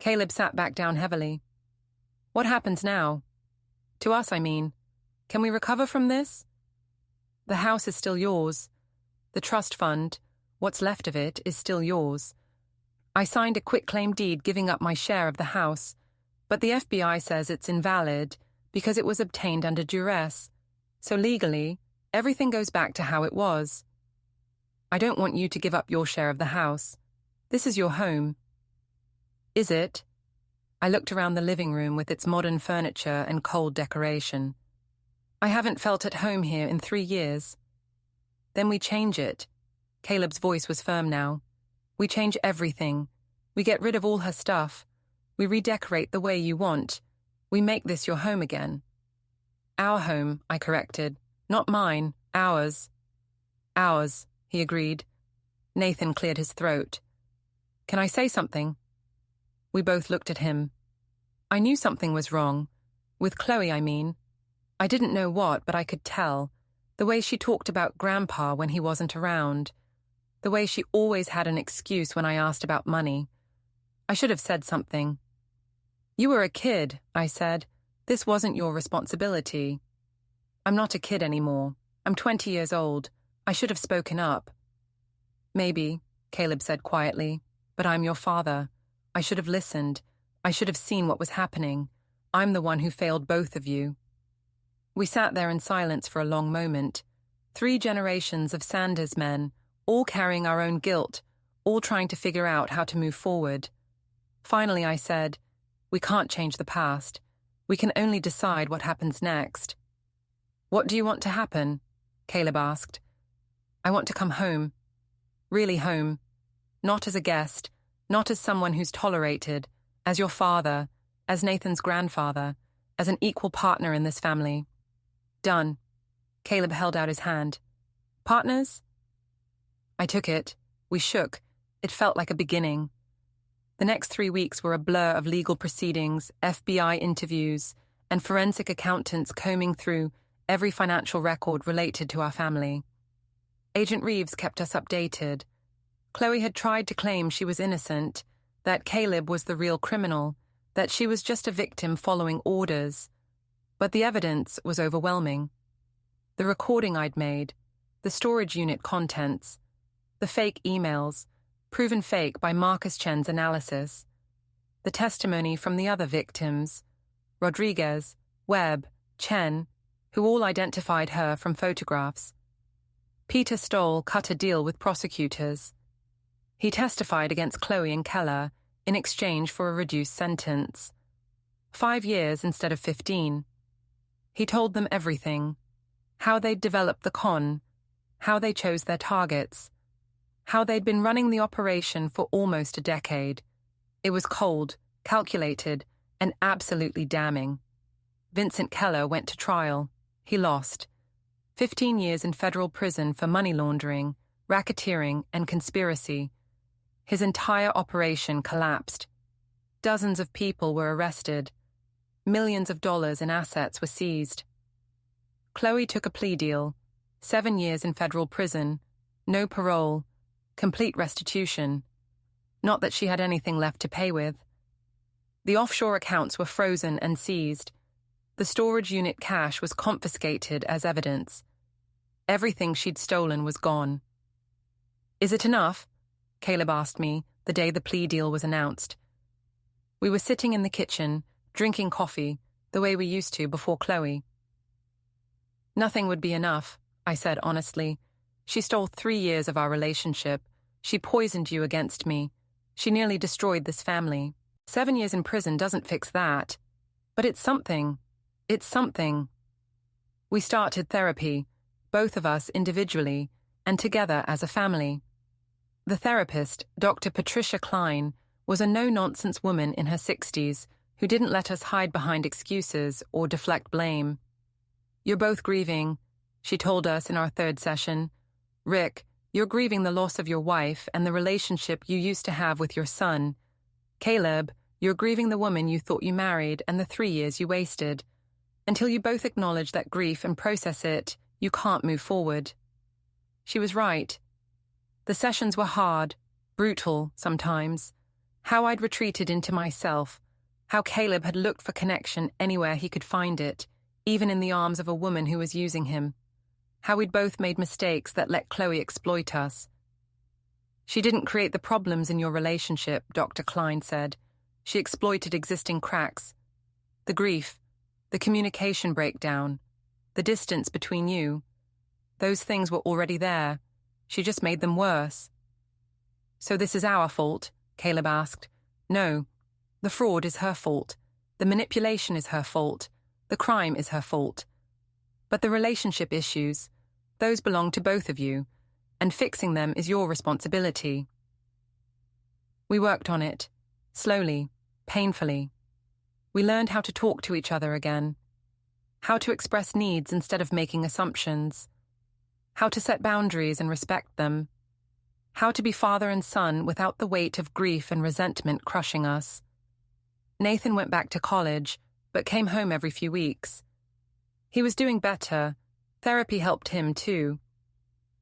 Caleb sat back down heavily. What happens now? To us, I mean. Can we recover from this? The house is still yours. The trust fund, what's left of it, is still yours. I signed a quitclaim deed giving up my share of the house, but the FBI says it's invalid because it was obtained under duress. So legally, everything goes back to how it was. I don't want you to give up your share of the house. This is your home. Is it? I looked around the living room with its modern furniture and cold decoration. I haven't felt at home here in 3 years. Then we change it. Caleb's voice was firm now. We change everything. We get rid of all her stuff. We redecorate the way you want. We make this your home again. Our home, I corrected. Not mine, ours. Ours, he agreed. Nathan cleared his throat. Can I say something? We both looked at him. I knew something was wrong. With Chloe, I mean. I didn't know what, but I could tell. The way she talked about Grandpa when he wasn't around. The way she always had an excuse when I asked about money. I should have said something. You were a kid, I said. This wasn't your responsibility. I'm not a kid anymore. I'm 20 years old. I should have spoken up. Maybe, Caleb said quietly, but I'm your father. I should have listened. I should have seen what was happening. I'm the one who failed both of you. We sat there in silence for a long moment. 3 generations of Sanders men, all carrying our own guilt, all trying to figure out how to move forward. Finally, I said, we can't change the past. We can only decide what happens next. What do you want to happen? Caleb asked. I want to come home. Really home. Not as a guest, not as someone who's tolerated, as your father, as Nathan's grandfather, as an equal partner in this family. Done. Caleb held out his hand. Partners? I took it. We shook. It felt like a beginning. The next 3 weeks were a blur of legal proceedings, FBI interviews, and forensic accountants combing through every financial record related to our family. Agent Reeves kept us updated. Chloe had tried to claim she was innocent, that Caleb was the real criminal, that she was just a victim following orders. But the evidence was overwhelming. The recording I'd made, the storage unit contents, the fake emails, proven fake by Marcus Chen's analysis, the testimony from the other victims, Rodriguez, Webb, Chen, who all identified her from photographs. Peter Stoll cut a deal with prosecutors. He testified against Chloe and Keller in exchange for a reduced sentence. 5 years instead of 15. He told them everything. How they'd developed the con, how they chose their targets, how they'd been running the operation for almost a decade. It was cold, calculated, and absolutely damning. Vincent Keller went to trial. He lost. 15 years in federal prison for money laundering, racketeering, and conspiracy. His entire operation collapsed. Dozens of people were arrested. Millions of dollars in assets were seized. Chloe took a plea deal. 7 years in federal prison, no parole, complete restitution. Not that she had anything left to pay with. The offshore accounts were frozen and seized. The storage unit cash was confiscated as evidence. Everything she'd stolen was gone. "Is it enough?" Caleb asked me the day the plea deal was announced. We were sitting in the kitchen, drinking coffee, the way we used to before Chloe. "Nothing would be enough," I said honestly. "She stole 3 years of our relationship. She poisoned you against me. She nearly destroyed this family. 7 years in prison doesn't fix that. But it's something. It's something." We started therapy, both of us individually, and together as a family. The therapist, Dr. Patricia Klein, was a no-nonsense woman in her 60s who didn't let us hide behind excuses or deflect blame. "You're both grieving," she told us in our 3rd session. "Rick, you're grieving the loss of your wife and the relationship you used to have with your son. Caleb, you're grieving the woman you thought you married and the 3 years you wasted. Until you both acknowledge that grief and process it, you can't move forward." She was right. The sessions were hard, brutal sometimes. How I'd retreated into myself, how Caleb had looked for connection anywhere he could find it, even in the arms of a woman who was using him. How we'd both made mistakes that let Chloe exploit us. "She didn't create the problems in your relationship," Dr. Klein said. "She exploited existing cracks. The grief, the communication breakdown, the distance between you. Those things were already there. She just made them worse." "So this is our fault?" Caleb asked. "No. The fraud is her fault. The manipulation is her fault. The crime is her fault. But the relationship issues, those belong to both of you, and fixing them is your responsibility." We worked on it, slowly, painfully. We learned how to talk to each other again, how to express needs instead of making assumptions, how to set boundaries and respect them, how to be father and son without the weight of grief and resentment crushing us. Nathan went back to college, but came home every few weeks. He was doing better. Therapy helped him too.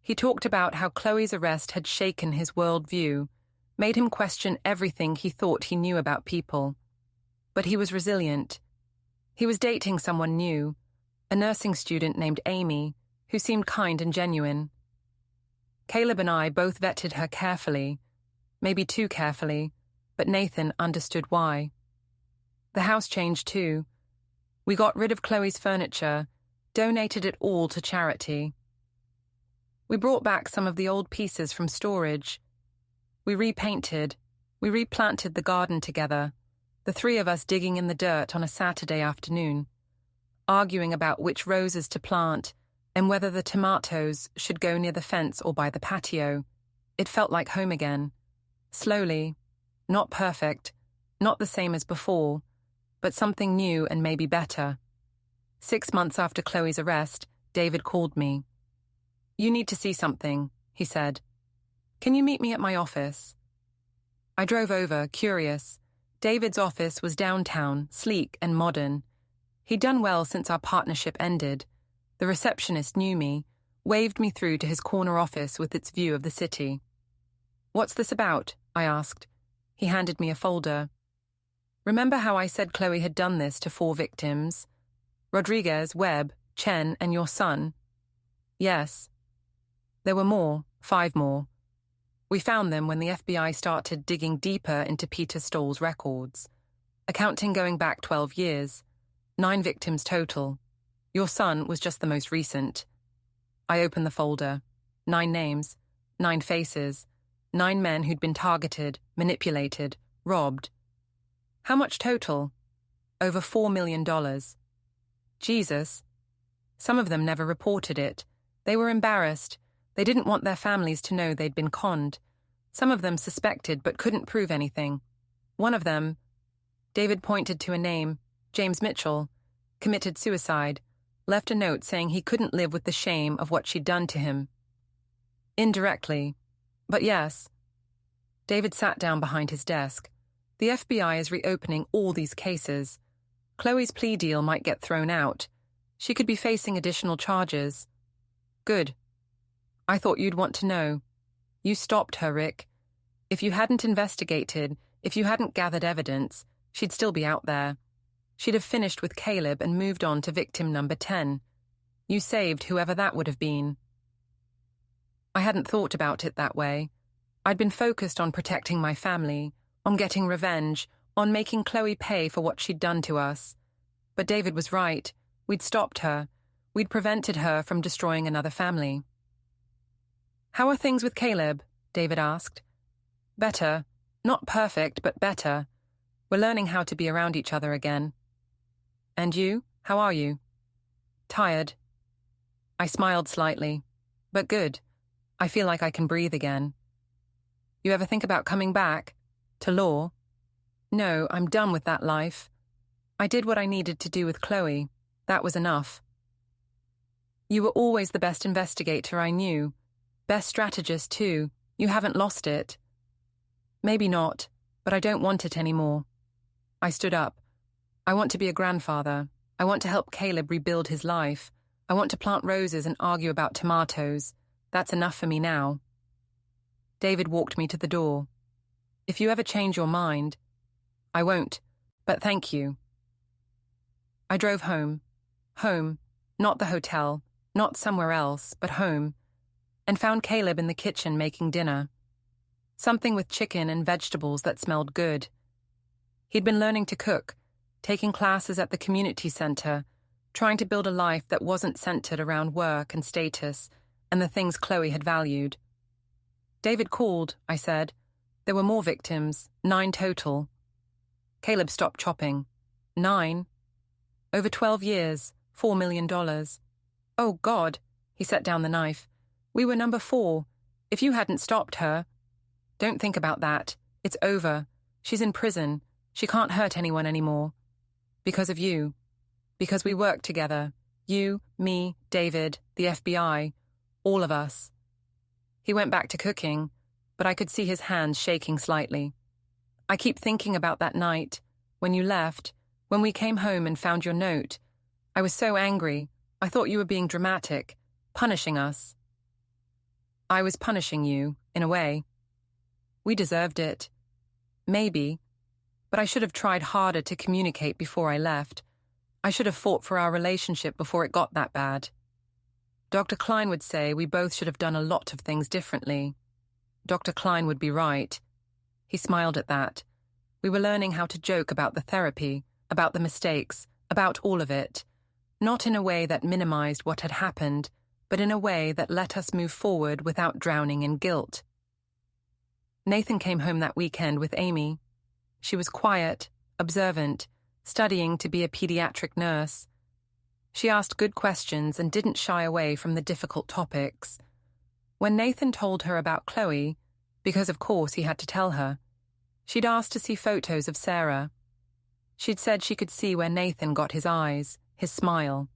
He talked about how Chloe's arrest had shaken his worldview, made him question everything he thought he knew about people. But he was resilient. He was dating someone new, a nursing student named Amy, who seemed kind and genuine. Caleb and I both vetted her carefully, maybe too carefully, but Nathan understood why. The house changed too. We got rid of Chloe's furniture, donated it all to charity. We brought back some of the old pieces from storage. We repainted, we replanted the garden together, the 3 of us digging in the dirt on a Saturday afternoon, arguing about which roses to plant and whether the tomatoes should go near the fence or by the patio. It felt like home again. Slowly, not perfect, not the same as before, but something new and maybe better. 6 months after Chloe's arrest, David called me. "You need to see something," he said. "Can you meet me at my office?" I drove over, curious. David's office was downtown, sleek and modern. He'd done well since our partnership ended. The receptionist knew me, waved me through to his corner office with its view of the city. "What's this about?" I asked. He handed me a folder. "Remember how I said Chloe had done this to 4 victims? Rodriguez, Webb, Chen, and your son?" "Yes." "There were more, 5 more. We found them when the FBI started digging deeper into Peter Stoll's records. Accounting going back 12 years. 9 victims total. Your son was just the most recent. I opened the folder. 9 names, 9 faces, 9 men who'd been targeted, manipulated, robbed. How much total? Over $4 million. Jesus. Some of them never reported it. They were embarrassed. They didn't want their families to know they'd been conned. Some of them suspected but couldn't prove anything. One of them, David pointed to a name, James Mitchell, committed suicide, left a note saying he couldn't live with the shame of what she'd done to him. Indirectly. But yes. David sat down behind his desk. The FBI is reopening all these cases. Chloe's plea deal might get thrown out. She could be facing additional charges. Good. I thought you'd want to know. You stopped her, Rick. If you hadn't investigated, if you hadn't gathered evidence, she'd still be out there. She'd have finished with Caleb and moved on to victim number 10. You saved whoever that would have been. I hadn't thought about it that way. I'd been focused on protecting my family, on getting revenge, on making Chloe pay for what she'd done to us. But David was right. We'd stopped her. We'd prevented her from destroying another family. How are things with Caleb? David asked. Better. Not perfect, but better. We're learning how to be around each other again. And you? How are you? Tired. I smiled slightly. But good. I feel like I can breathe again. You ever think about coming back? To law? No, I'm done with that life. I did what I needed to do with Chloe. That was enough. You were always the best investigator I knew. Best strategist, too. You haven't lost it. Maybe not, but I don't want it anymore. I stood up. I want to be a grandfather. I want to help Caleb rebuild his life. I want to plant roses and argue about tomatoes. That's enough for me now. David walked me to the door. If you ever change your mind, I won't, but thank you. I drove home. Home, not the hotel, not somewhere else, but home, and found Caleb in the kitchen making dinner. Something with chicken and vegetables that smelled good. He'd been learning to cook, taking classes at the community center, trying to build a life that wasn't centered around work and status and the things Chloe had valued. David called, I said. There were more victims, 9 total. Caleb stopped chopping. 9? Over 12 years, $4 million. Oh, God, he set down the knife. We were number 4. If you hadn't stopped her... Don't think about that. It's over. She's in prison. She can't hurt anyone anymore. Because of you. Because we worked together. You, me, David, the FBI. All of us. He went back to cooking, but I could see his hands shaking slightly. I keep thinking about that night, when you left, when we came home and found your note. I was so angry. I thought you were being dramatic, punishing us. I was punishing you, in a way. We deserved it. Maybe. But I should have tried harder to communicate before I left. I should have fought for our relationship before it got that bad. Dr. Klein would say we both should have done a lot of things differently. Dr. Klein would be right. He smiled at that. We were learning how to joke about the therapy, about the mistakes, about all of it. Not in a way that minimized what had happened, but in a way that let us move forward without drowning in guilt. Nathan came home that weekend with Amy. She was quiet, observant, studying to be a pediatric nurse. She asked good questions and didn't shy away from the difficult topics. When Nathan told her about Chloe, because of course he had to tell her, she'd asked to see photos of Sarah. She'd said she could see where Nathan got his eyes, his smile.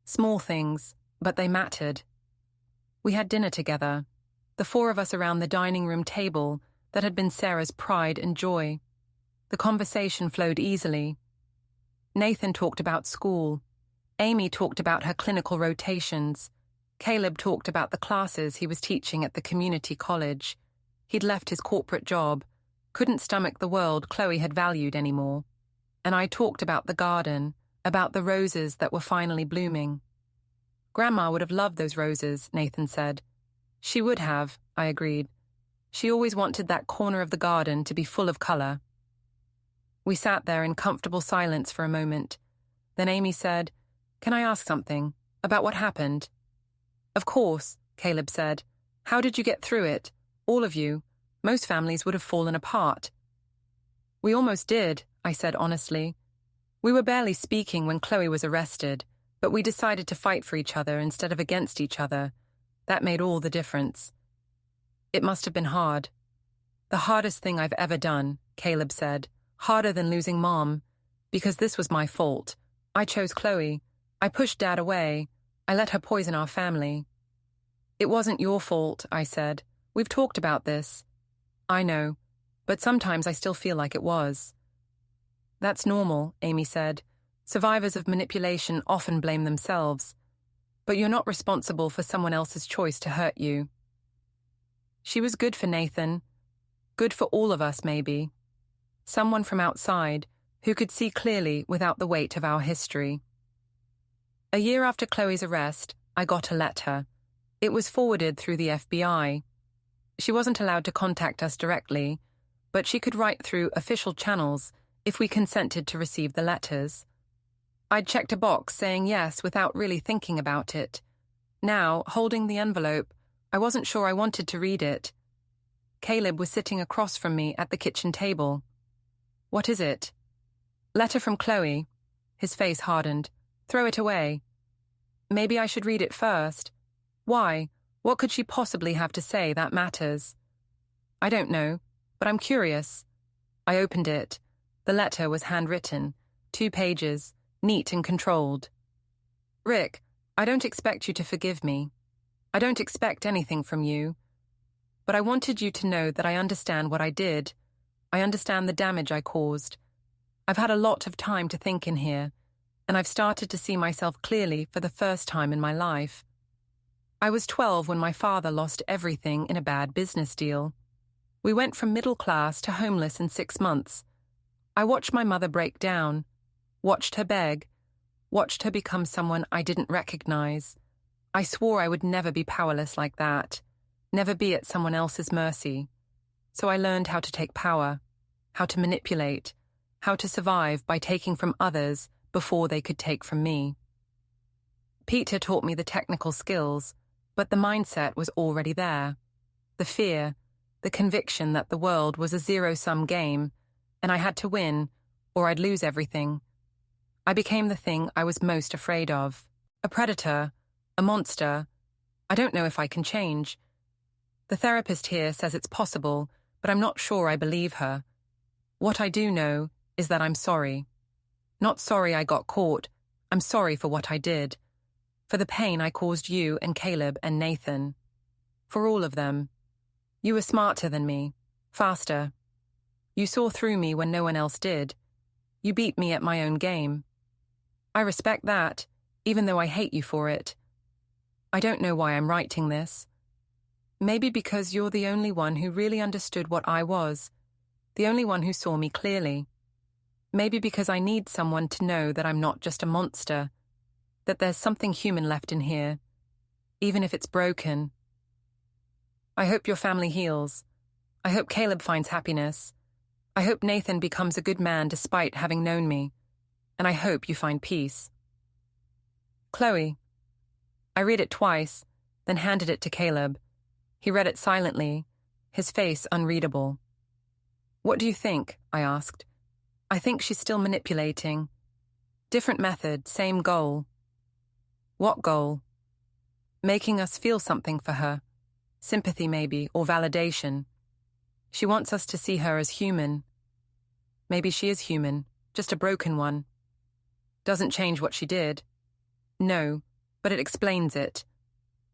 Small things, but they mattered. We had dinner together, the 4 of us around the dining room table that had been Sarah's pride and joy. The conversation flowed easily. Nathan talked about school. Amy talked about her clinical rotations. Caleb talked about the classes he was teaching at the community college. He'd left his corporate job, couldn't stomach the world Chloe had valued anymore. And I talked about the garden, about the roses that were finally blooming. Grandma would have loved those roses, Nathan said. She would have, I agreed. She always wanted that corner of the garden to be full of color. We sat there in comfortable silence for a moment. Then Amy said, Can I ask something? About what happened? Of course, Caleb said. How did you get through it? All of you. Most families would have fallen apart. We almost did, I said honestly. We were barely speaking when Chloe was arrested, but we decided to fight for each other instead of against each other. That made all the difference. It must have been hard. The hardest thing I've ever done, Caleb said. Harder than losing Mom. Because this was my fault. I chose Chloe. I pushed Dad away. I let her poison our family. It wasn't your fault, I said. We've talked about this. I know, but sometimes I still feel like it was. That's normal, Amy said. Survivors of manipulation often blame themselves. But you're not responsible for someone else's choice to hurt you. She was good for Nathan. Good for all of us, maybe. Someone from outside who could see clearly without the weight of our history. A year after Chloe's arrest, I got a letter. It was forwarded through the FBI. She wasn't allowed to contact us directly, but she could write through official channels if we consented to receive the letters. I'd checked a box saying yes without really thinking about it. Now, holding the envelope, I wasn't sure I wanted to read it. Caleb was sitting across from me at the kitchen table. What is it? Letter from Chloe. His face hardened. Throw it away. Maybe I should read it first. Why? What could she possibly have to say that matters? I don't know, but I'm curious. I opened it. The letter was handwritten, 2 pages, neat and controlled. Rick, I don't expect you to forgive me. I don't expect anything from you. But I wanted you to know that I understand what I did. I understand the damage I caused. I've had a lot of time to think in here, and I've started to see myself clearly for the first time in my life. I was 12 when my father lost everything in a bad business deal. We went from middle class to homeless in 6 months. I watched my mother break down, watched her beg, watched her become someone I didn't recognize. I swore I would never be powerless like that, never be at someone else's mercy. So I learned how to take power, how to manipulate, how to survive by taking from others before they could take from me. Peter taught me the technical skills, but the mindset was already there. The fear, the conviction that the world was a zero-sum game, and I had to win, or I'd lose everything. I became the thing I was most afraid of. A predator, a monster. I don't know if I can change. The therapist here says it's possible, but I'm not sure I believe her. What I do know is that I'm sorry. Not sorry I got caught. I'm sorry for what I did. For the pain I caused you and Caleb and Nathan. For all of them. You were smarter than me. Faster. You saw through me when no one else did. You beat me at my own game. I respect that, even though I hate you for it. I don't know why I'm writing this. Maybe because you're the only one who really understood what I was. The only one who saw me clearly. Maybe because I need someone to know that I'm not just a monster. That there's something human left in here, even if it's broken. I hope your family heals. I hope Caleb finds happiness. I hope Nathan becomes a good man despite having known me. And I hope you find peace. Chloe. I read it twice, then handed it to Caleb. He read it silently, his face unreadable. What do you think? I asked. I think she's still manipulating. Different method, same goal. What goal? Making us feel something for her. Sympathy maybe, or validation. She wants us to see her as human. Maybe she is human, just a broken one. Doesn't change what she did. No, but it explains it.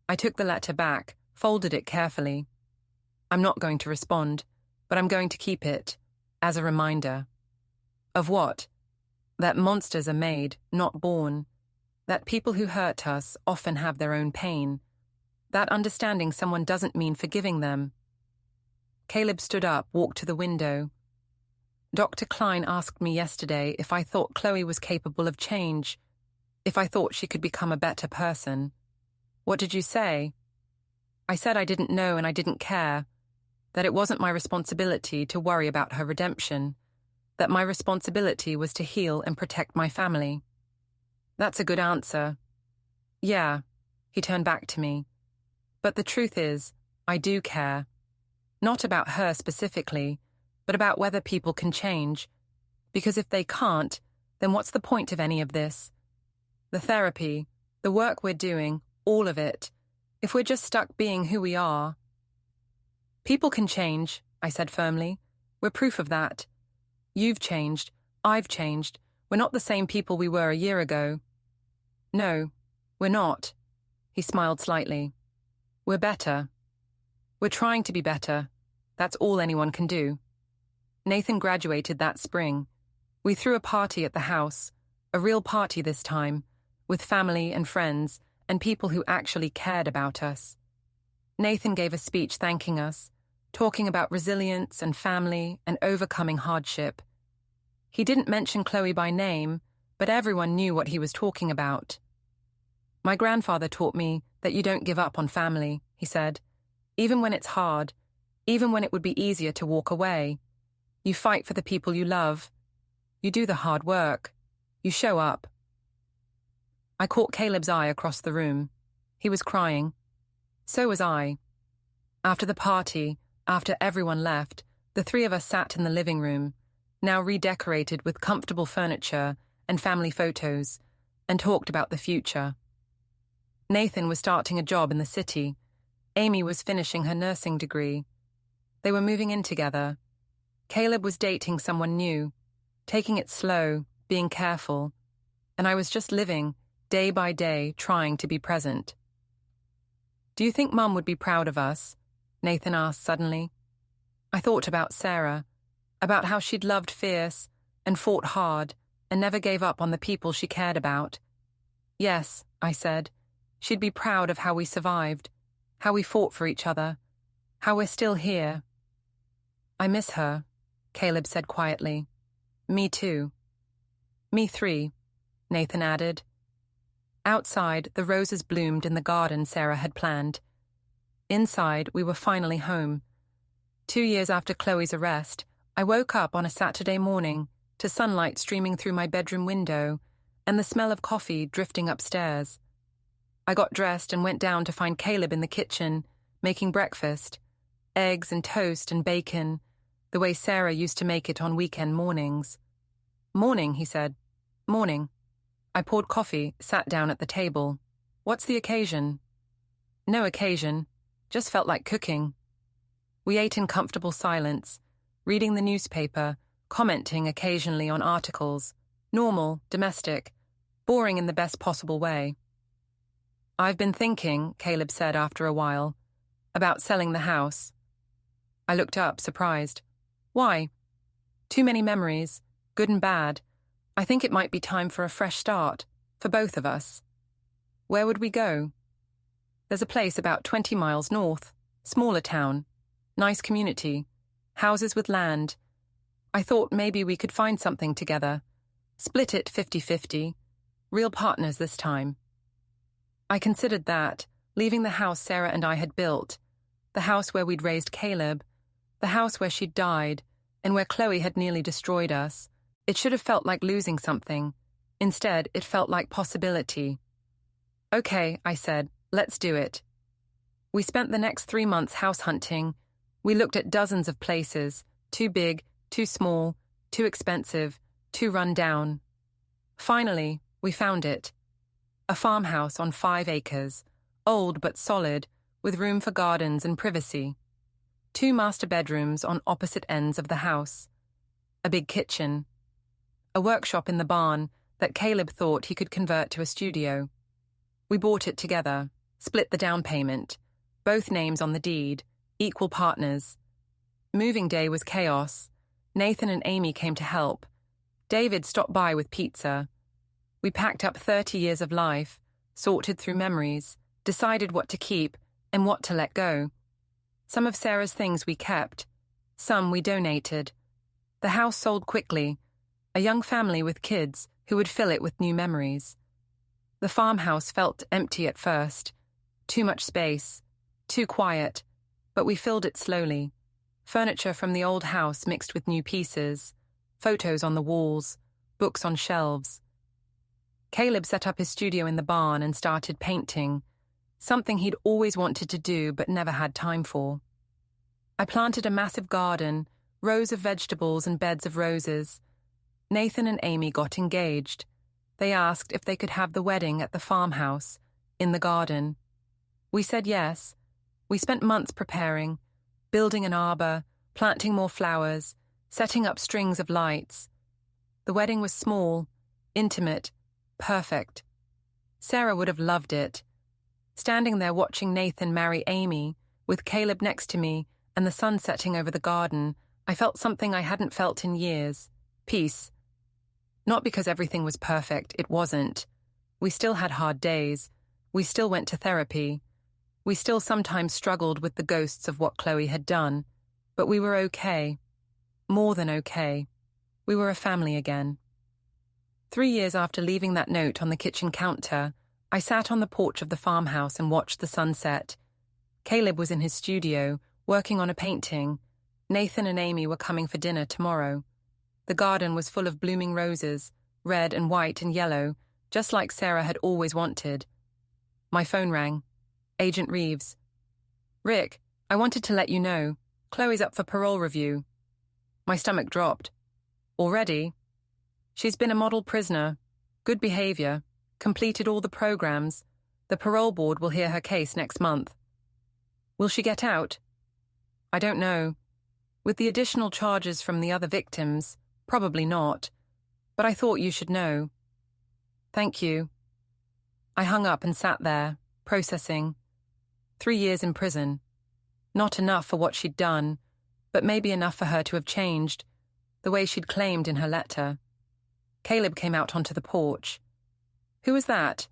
I took the letter back, folded it carefully. I'm not going to respond, but I'm going to keep it, as a reminder. Of what? That monsters are made, not born. That people who hurt us often have their own pain. That understanding someone doesn't mean forgiving them. Caleb stood up, walked to the window. Dr. Klein asked me yesterday if I thought Chloe was capable of change, if I thought she could become a better person. What did you say? I said I didn't know and I didn't care, that it wasn't my responsibility to worry about her redemption, that my responsibility was to heal and protect my family. That's a good answer. Yeah, he turned back to me. But the truth is, I do care. Not about her specifically, but about whether people can change. Because if they can't, then what's the point of any of this? The therapy, the work we're doing, all of it. If we're just stuck being who we are. People can change, I said firmly. We're proof of that. You've changed. I've changed. We're not the same people we were a year ago. No, we're not. He smiled slightly. We're better. We're trying to be better. That's all anyone can do. Nathan graduated that spring. We threw a party at the house, a real party this time, with family and friends and people who actually cared about us. Nathan gave a speech thanking us, talking about resilience and family and overcoming hardship. He didn't mention Chloe by name, but everyone knew what he was talking about. My grandfather taught me that you don't give up on family, he said. Even when it's hard, even when it would be easier to walk away. You fight for the people you love. You do the hard work. You show up. I caught Caleb's eye across the room. He was crying. So was I. After the party, after everyone left, the three of us sat in the living room, now redecorated with comfortable furniture and family photos, and talked about the future. Nathan was starting a job in the city. Amy was finishing her nursing degree. They were moving in together. Caleb was dating someone new, taking it slow, being careful, and I was just living, day by day, trying to be present. Do you think Mum would be proud of us? Nathan asked suddenly. I thought about Sarah, about how she'd loved fierce and fought hard and never gave up on the people she cared about. Yes, I said, she'd be proud of how we survived, how we fought for each other, how we're still here. I miss her, Caleb said quietly. Me too. Me three, Nathan added. Outside, the roses bloomed in the garden Sarah had planned. Inside, we were finally home. 2 years after Chloe's arrest, I woke up on a Saturday morning to sunlight streaming through my bedroom window and the smell of coffee drifting upstairs. I got dressed and went down to find Caleb in the kitchen, making breakfast, eggs and toast and bacon, the way Sarah used to make it on weekend mornings. Morning, he said. Morning. I poured coffee, sat down at the table. What's the occasion? No occasion. Just felt like cooking. We ate in comfortable silence, reading the newspaper, commenting occasionally on articles. Normal, domestic, boring in the best possible way. I've been thinking, Caleb said after a while, about selling the house. I looked up, surprised. Why? Too many memories, good and bad. I think it might be time for a fresh start, for both of us. Where would we go? There's a place about 20 miles north, smaller town, nice community, houses with land. I thought maybe we could find something together, split it 50-50, real partners this time. I considered that, leaving the house Sarah and I had built, the house where we'd raised Caleb, the house where she'd died, and where Chloe had nearly destroyed us. It should have felt like losing something. Instead, it felt like possibility. Okay, I said, let's do it. We spent the next 3 months house hunting. We looked at dozens of places, too big, too small, too expensive, too run down. Finally, we found it. A farmhouse on 5 acres, old but solid, with room for gardens and privacy. 2 master bedrooms on opposite ends of the house. A big kitchen. A workshop in the barn that Caleb thought he could convert to a studio. We bought it together, split the down payment, both names on the deed, equal partners. Moving day was chaos. Nathan and Amy came to help. David stopped by with pizza. We packed up 30 years of life, sorted through memories, decided what to keep and what to let go. Some of Sarah's things we kept, some we donated. The house sold quickly, a young family with kids who would fill it with new memories. The farmhouse felt empty at first, too much space, too quiet, but we filled it slowly. Furniture from the old house mixed with new pieces, photos on the walls, books on shelves. Caleb set up his studio in the barn and started painting, something he'd always wanted to do but never had time for. I planted a massive garden, rows of vegetables and beds of roses. Nathan and Amy got engaged. They asked if they could have the wedding at the farmhouse, in the garden. We said yes. We spent months preparing, building an arbor, planting more flowers, setting up strings of lights. The wedding was small, intimate, perfect. Sarah would have loved it. Standing there watching Nathan marry Amy, with Caleb next to me and the sun setting over the garden, I felt something I hadn't felt in years. Peace. Not because everything was perfect, it wasn't. We still had hard days. We still went to therapy. We still sometimes struggled with the ghosts of what Chloe had done. But we were okay. More than okay. We were a family again. 3 years after leaving that note on the kitchen counter, I sat on the porch of the farmhouse and watched the sunset. Caleb was in his studio, working on a painting. Nathan and Amy were coming for dinner tomorrow. The garden was full of blooming roses, red and white and yellow, just like Sarah had always wanted. My phone rang. Agent Reeves. "Rick, I wanted to let you know. Chloe's up for parole review." My stomach dropped. "Already?" "She's been a model prisoner. Good behavior. Completed all the programs. The parole board will hear her case next month." "Will she get out?" "I don't know. With the additional charges from the other victims, probably not. But I thought you should know." "Thank you." I hung up and sat there, processing. 3 years in prison. Not enough for what she'd done, but maybe enough for her to have changed, the way she'd claimed in her letter. Caleb came out onto the porch. "Who was that?"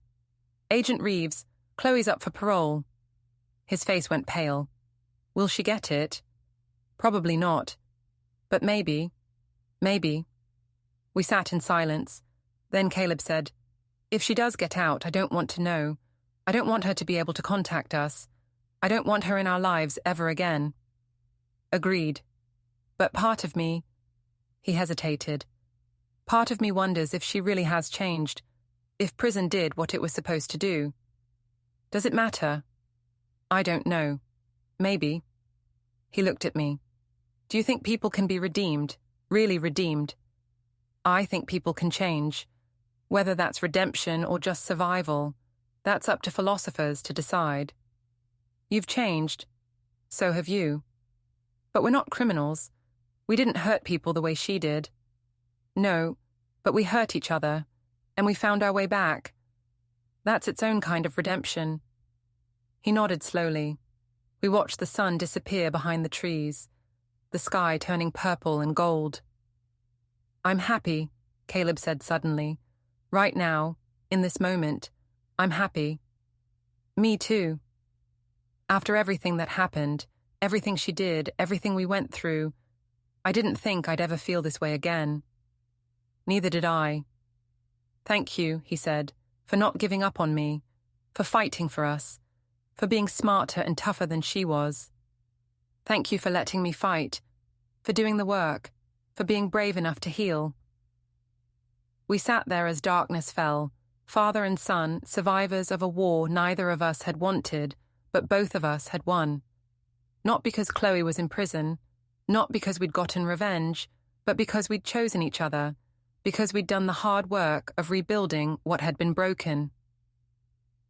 "Agent Reeves. Chloe's up for parole." His face went pale. "Will she get it?" "Probably not. But maybe. Maybe." We sat in silence. Then Caleb said, "If she does get out, I don't want to know. I don't want her to be able to contact us. I don't want her in our lives ever again." Agreed. But part of me... He hesitated. Part of me wonders if she really has changed, if prison did what it was supposed to do. Does it matter? I don't know. Maybe. He looked at me. "Do you think people can be redeemed, really redeemed?" "I think people can change. Whether that's redemption or just survival, that's up to philosophers to decide." "You've changed. So have you. But we're not criminals. We didn't hurt people the way she did." "No, but we hurt each other, and we found our way back. That's its own kind of redemption." He nodded slowly. We watched the sun disappear behind the trees, the sky turning purple and gold. "I'm happy," Caleb said suddenly. "Right now, in this moment, I'm happy." "Me too." After everything that happened, everything she did, everything we went through, I didn't think I'd ever feel this way again. Neither did I. "Thank you," he said, "for not giving up on me, for fighting for us, for being smarter and tougher than she was. Thank you for letting me fight, for doing the work, for being brave enough to heal." We sat there as darkness fell, father and son, survivors of a war neither of us had wanted, but both of us had won. Not because Chloe was in prison, not because we'd gotten revenge, but because we'd chosen each other, because we'd done the hard work of rebuilding what had been broken.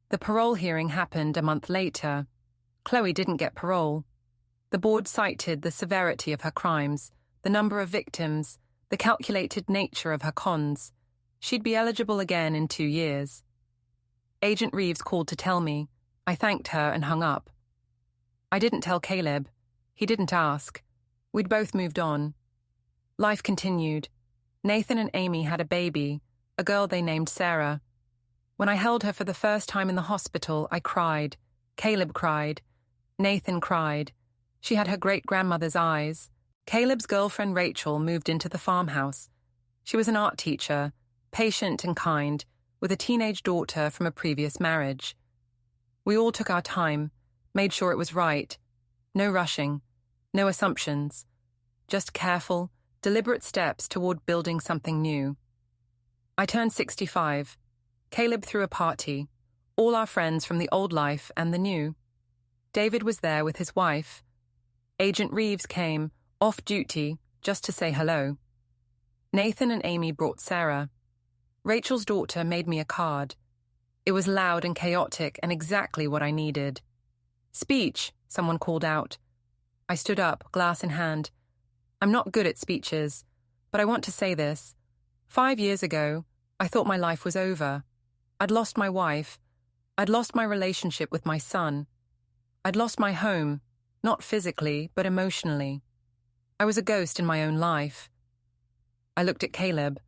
The parole hearing happened a month later. Chloe didn't get parole. The board cited the severity of her crimes, the number of victims, the calculated nature of her cons. She'd be eligible again in 2 years. Agent Reeves called to tell me. I thanked her and hung up. I didn't tell Caleb. He didn't ask. We'd both moved on. Life continued. Nathan and Amy had a baby, a girl they named Sarah. When I held her for the first time in the hospital, I cried. Caleb cried. Nathan cried. She had her great-grandmother's eyes. Caleb's girlfriend Rachel moved into the farmhouse. She was an art teacher, patient and kind, with a teenage daughter from a previous marriage. We all took our time, made sure it was right. No rushing, no assumptions. Just careful, deliberate steps toward building something new. I turned 65. Caleb threw a party, all our friends from the old life and the new. David was there with his wife. Agent Reeves came, off duty, just to say hello. Nathan and Amy brought Sarah. Rachel's daughter made me a card. It was loud and chaotic and exactly what I needed. "Speech," someone called out. I stood up, glass in hand. I'm not good at speeches, but I want to say this. 5 years ago, I thought my life was over. I'd lost my wife. I'd lost my relationship with my son. I'd lost my home, not physically, but emotionally. I was a ghost in my own life. I looked at Caleb.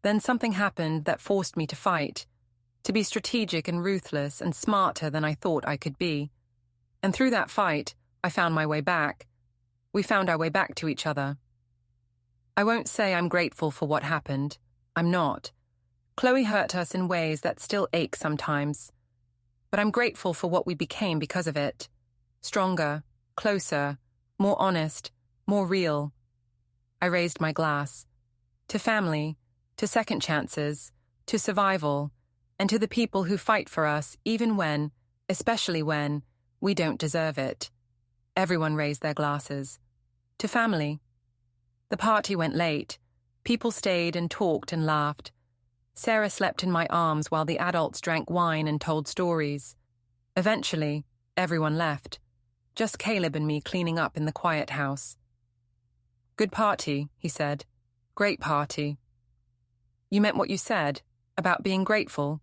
Then something happened that forced me to fight, to be strategic and ruthless and smarter than I thought I could be. And through that fight, I found my way back. We found our way back to each other. I won't say I'm grateful for what happened. I'm not. Chloe hurt us in ways that still ache sometimes. But I'm grateful for what we became because of it. Stronger, closer, more honest, more real. I raised my glass. To family, to second chances, to survival, and to the people who fight for us even when, especially when, we don't deserve it. Everyone raised their glasses. To family. The party went late. People stayed and talked and laughed. Sarah slept in my arms while the adults drank wine and told stories. Eventually, everyone left. Just Caleb and me cleaning up in the quiet house. "Good party," he said. "Great party." "You meant what you said, about being grateful?"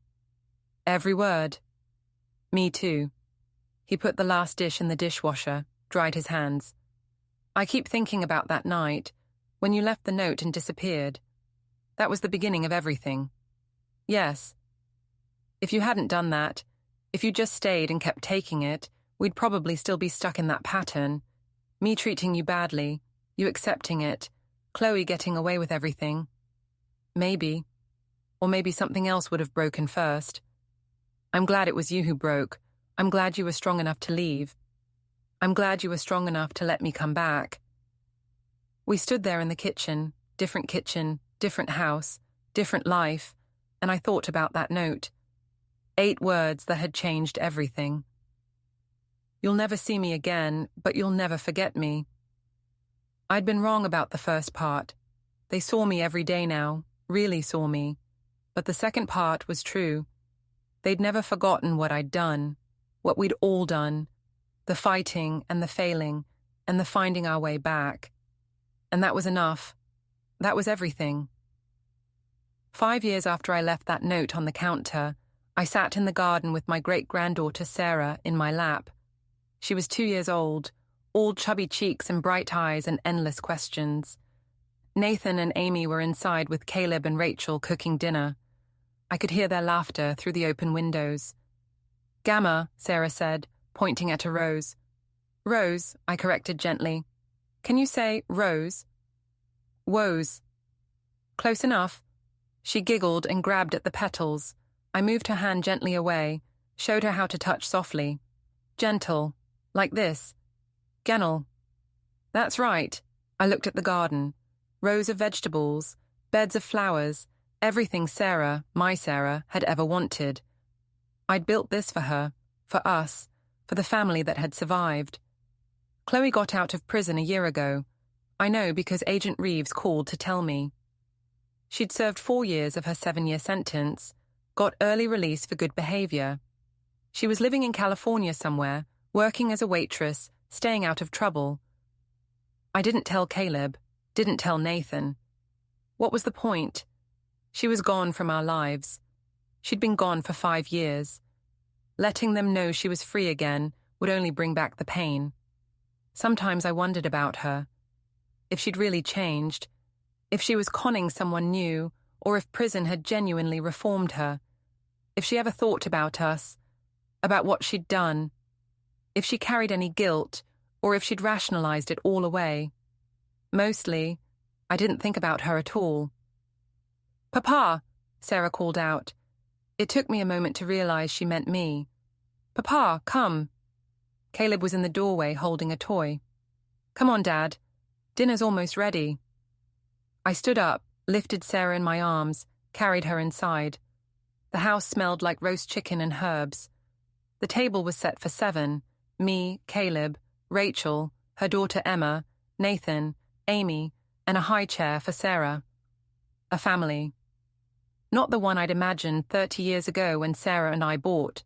"Every word." "Me too." He put the last dish in the dishwasher, dried his hands. "I keep thinking about that night, when you left the note and disappeared. That was the beginning of everything." "Yes. If you hadn't done that, if you just stayed and kept taking it, we'd probably still be stuck in that pattern. Me treating you badly, you accepting it, Chloe getting away with everything. Maybe. Or maybe something else would have broken first. I'm glad it was you who broke. I'm glad you were strong enough to leave. I'm glad you were strong enough to let me come back." We stood there in the kitchen, different house, different life, and I thought about that note. 8 words that had changed everything. "You'll never see me again, but you'll never forget me." I'd been wrong about the first part. They saw me every day now, really saw me. But the second part was true. They'd never forgotten what I'd done, what we'd all done, the fighting and the failing and the finding our way back. And that was enough. That was everything. 5 years after I left that note on the counter, I sat in the garden with my great-granddaughter Sarah in my lap. She was 2 years old, all chubby cheeks and bright eyes and endless questions. Nathan and Amy were inside with Caleb and Rachel cooking dinner. I could hear their laughter through the open windows. "Gamma," Sarah said, pointing at a rose. "Rose," I corrected gently. "Can you say rose?" "Woes." "Close enough." She giggled and grabbed at the petals. I moved her hand gently away, showed her how to touch softly. "Gentle, like this. Gennel." "That's right." I looked at the garden. Rows of vegetables, beds of flowers, everything Sarah, my Sarah, had ever wanted. I'd built this for her, for us, for the family that had survived. Chloe got out of prison a year ago. I know because Agent Reeves called to tell me. She'd served 4 years of her 7-year sentence, got early release for good behavior. She was living in California somewhere, working as a waitress, staying out of trouble. I didn't tell Caleb, didn't tell Nathan. What was the point? She was gone from our lives. She'd been gone for 5 years. Letting them know she was free again would only bring back the pain. Sometimes I wondered about her. If she'd really changed, if she was conning someone new, or if prison had genuinely reformed her. If she ever thought about us, about what she'd done. If she carried any guilt, or if she'd rationalized it all away. Mostly, I didn't think about her at all. "Papa," Sarah called out. It took me a moment to realize she meant me. "Papa, come." Caleb was in the doorway holding a toy. "Come on, Dad. Dinner's almost ready." I stood up, lifted Sarah in my arms, carried her inside. The The house smelled like roast chicken and herbs. The table was set for 7, me, Caleb, Rachel, her daughter Emma, Nathan, Amy, and a high chair for Sarah. A family. Not the one I'd imagined 30 years ago when Sarah and I bought,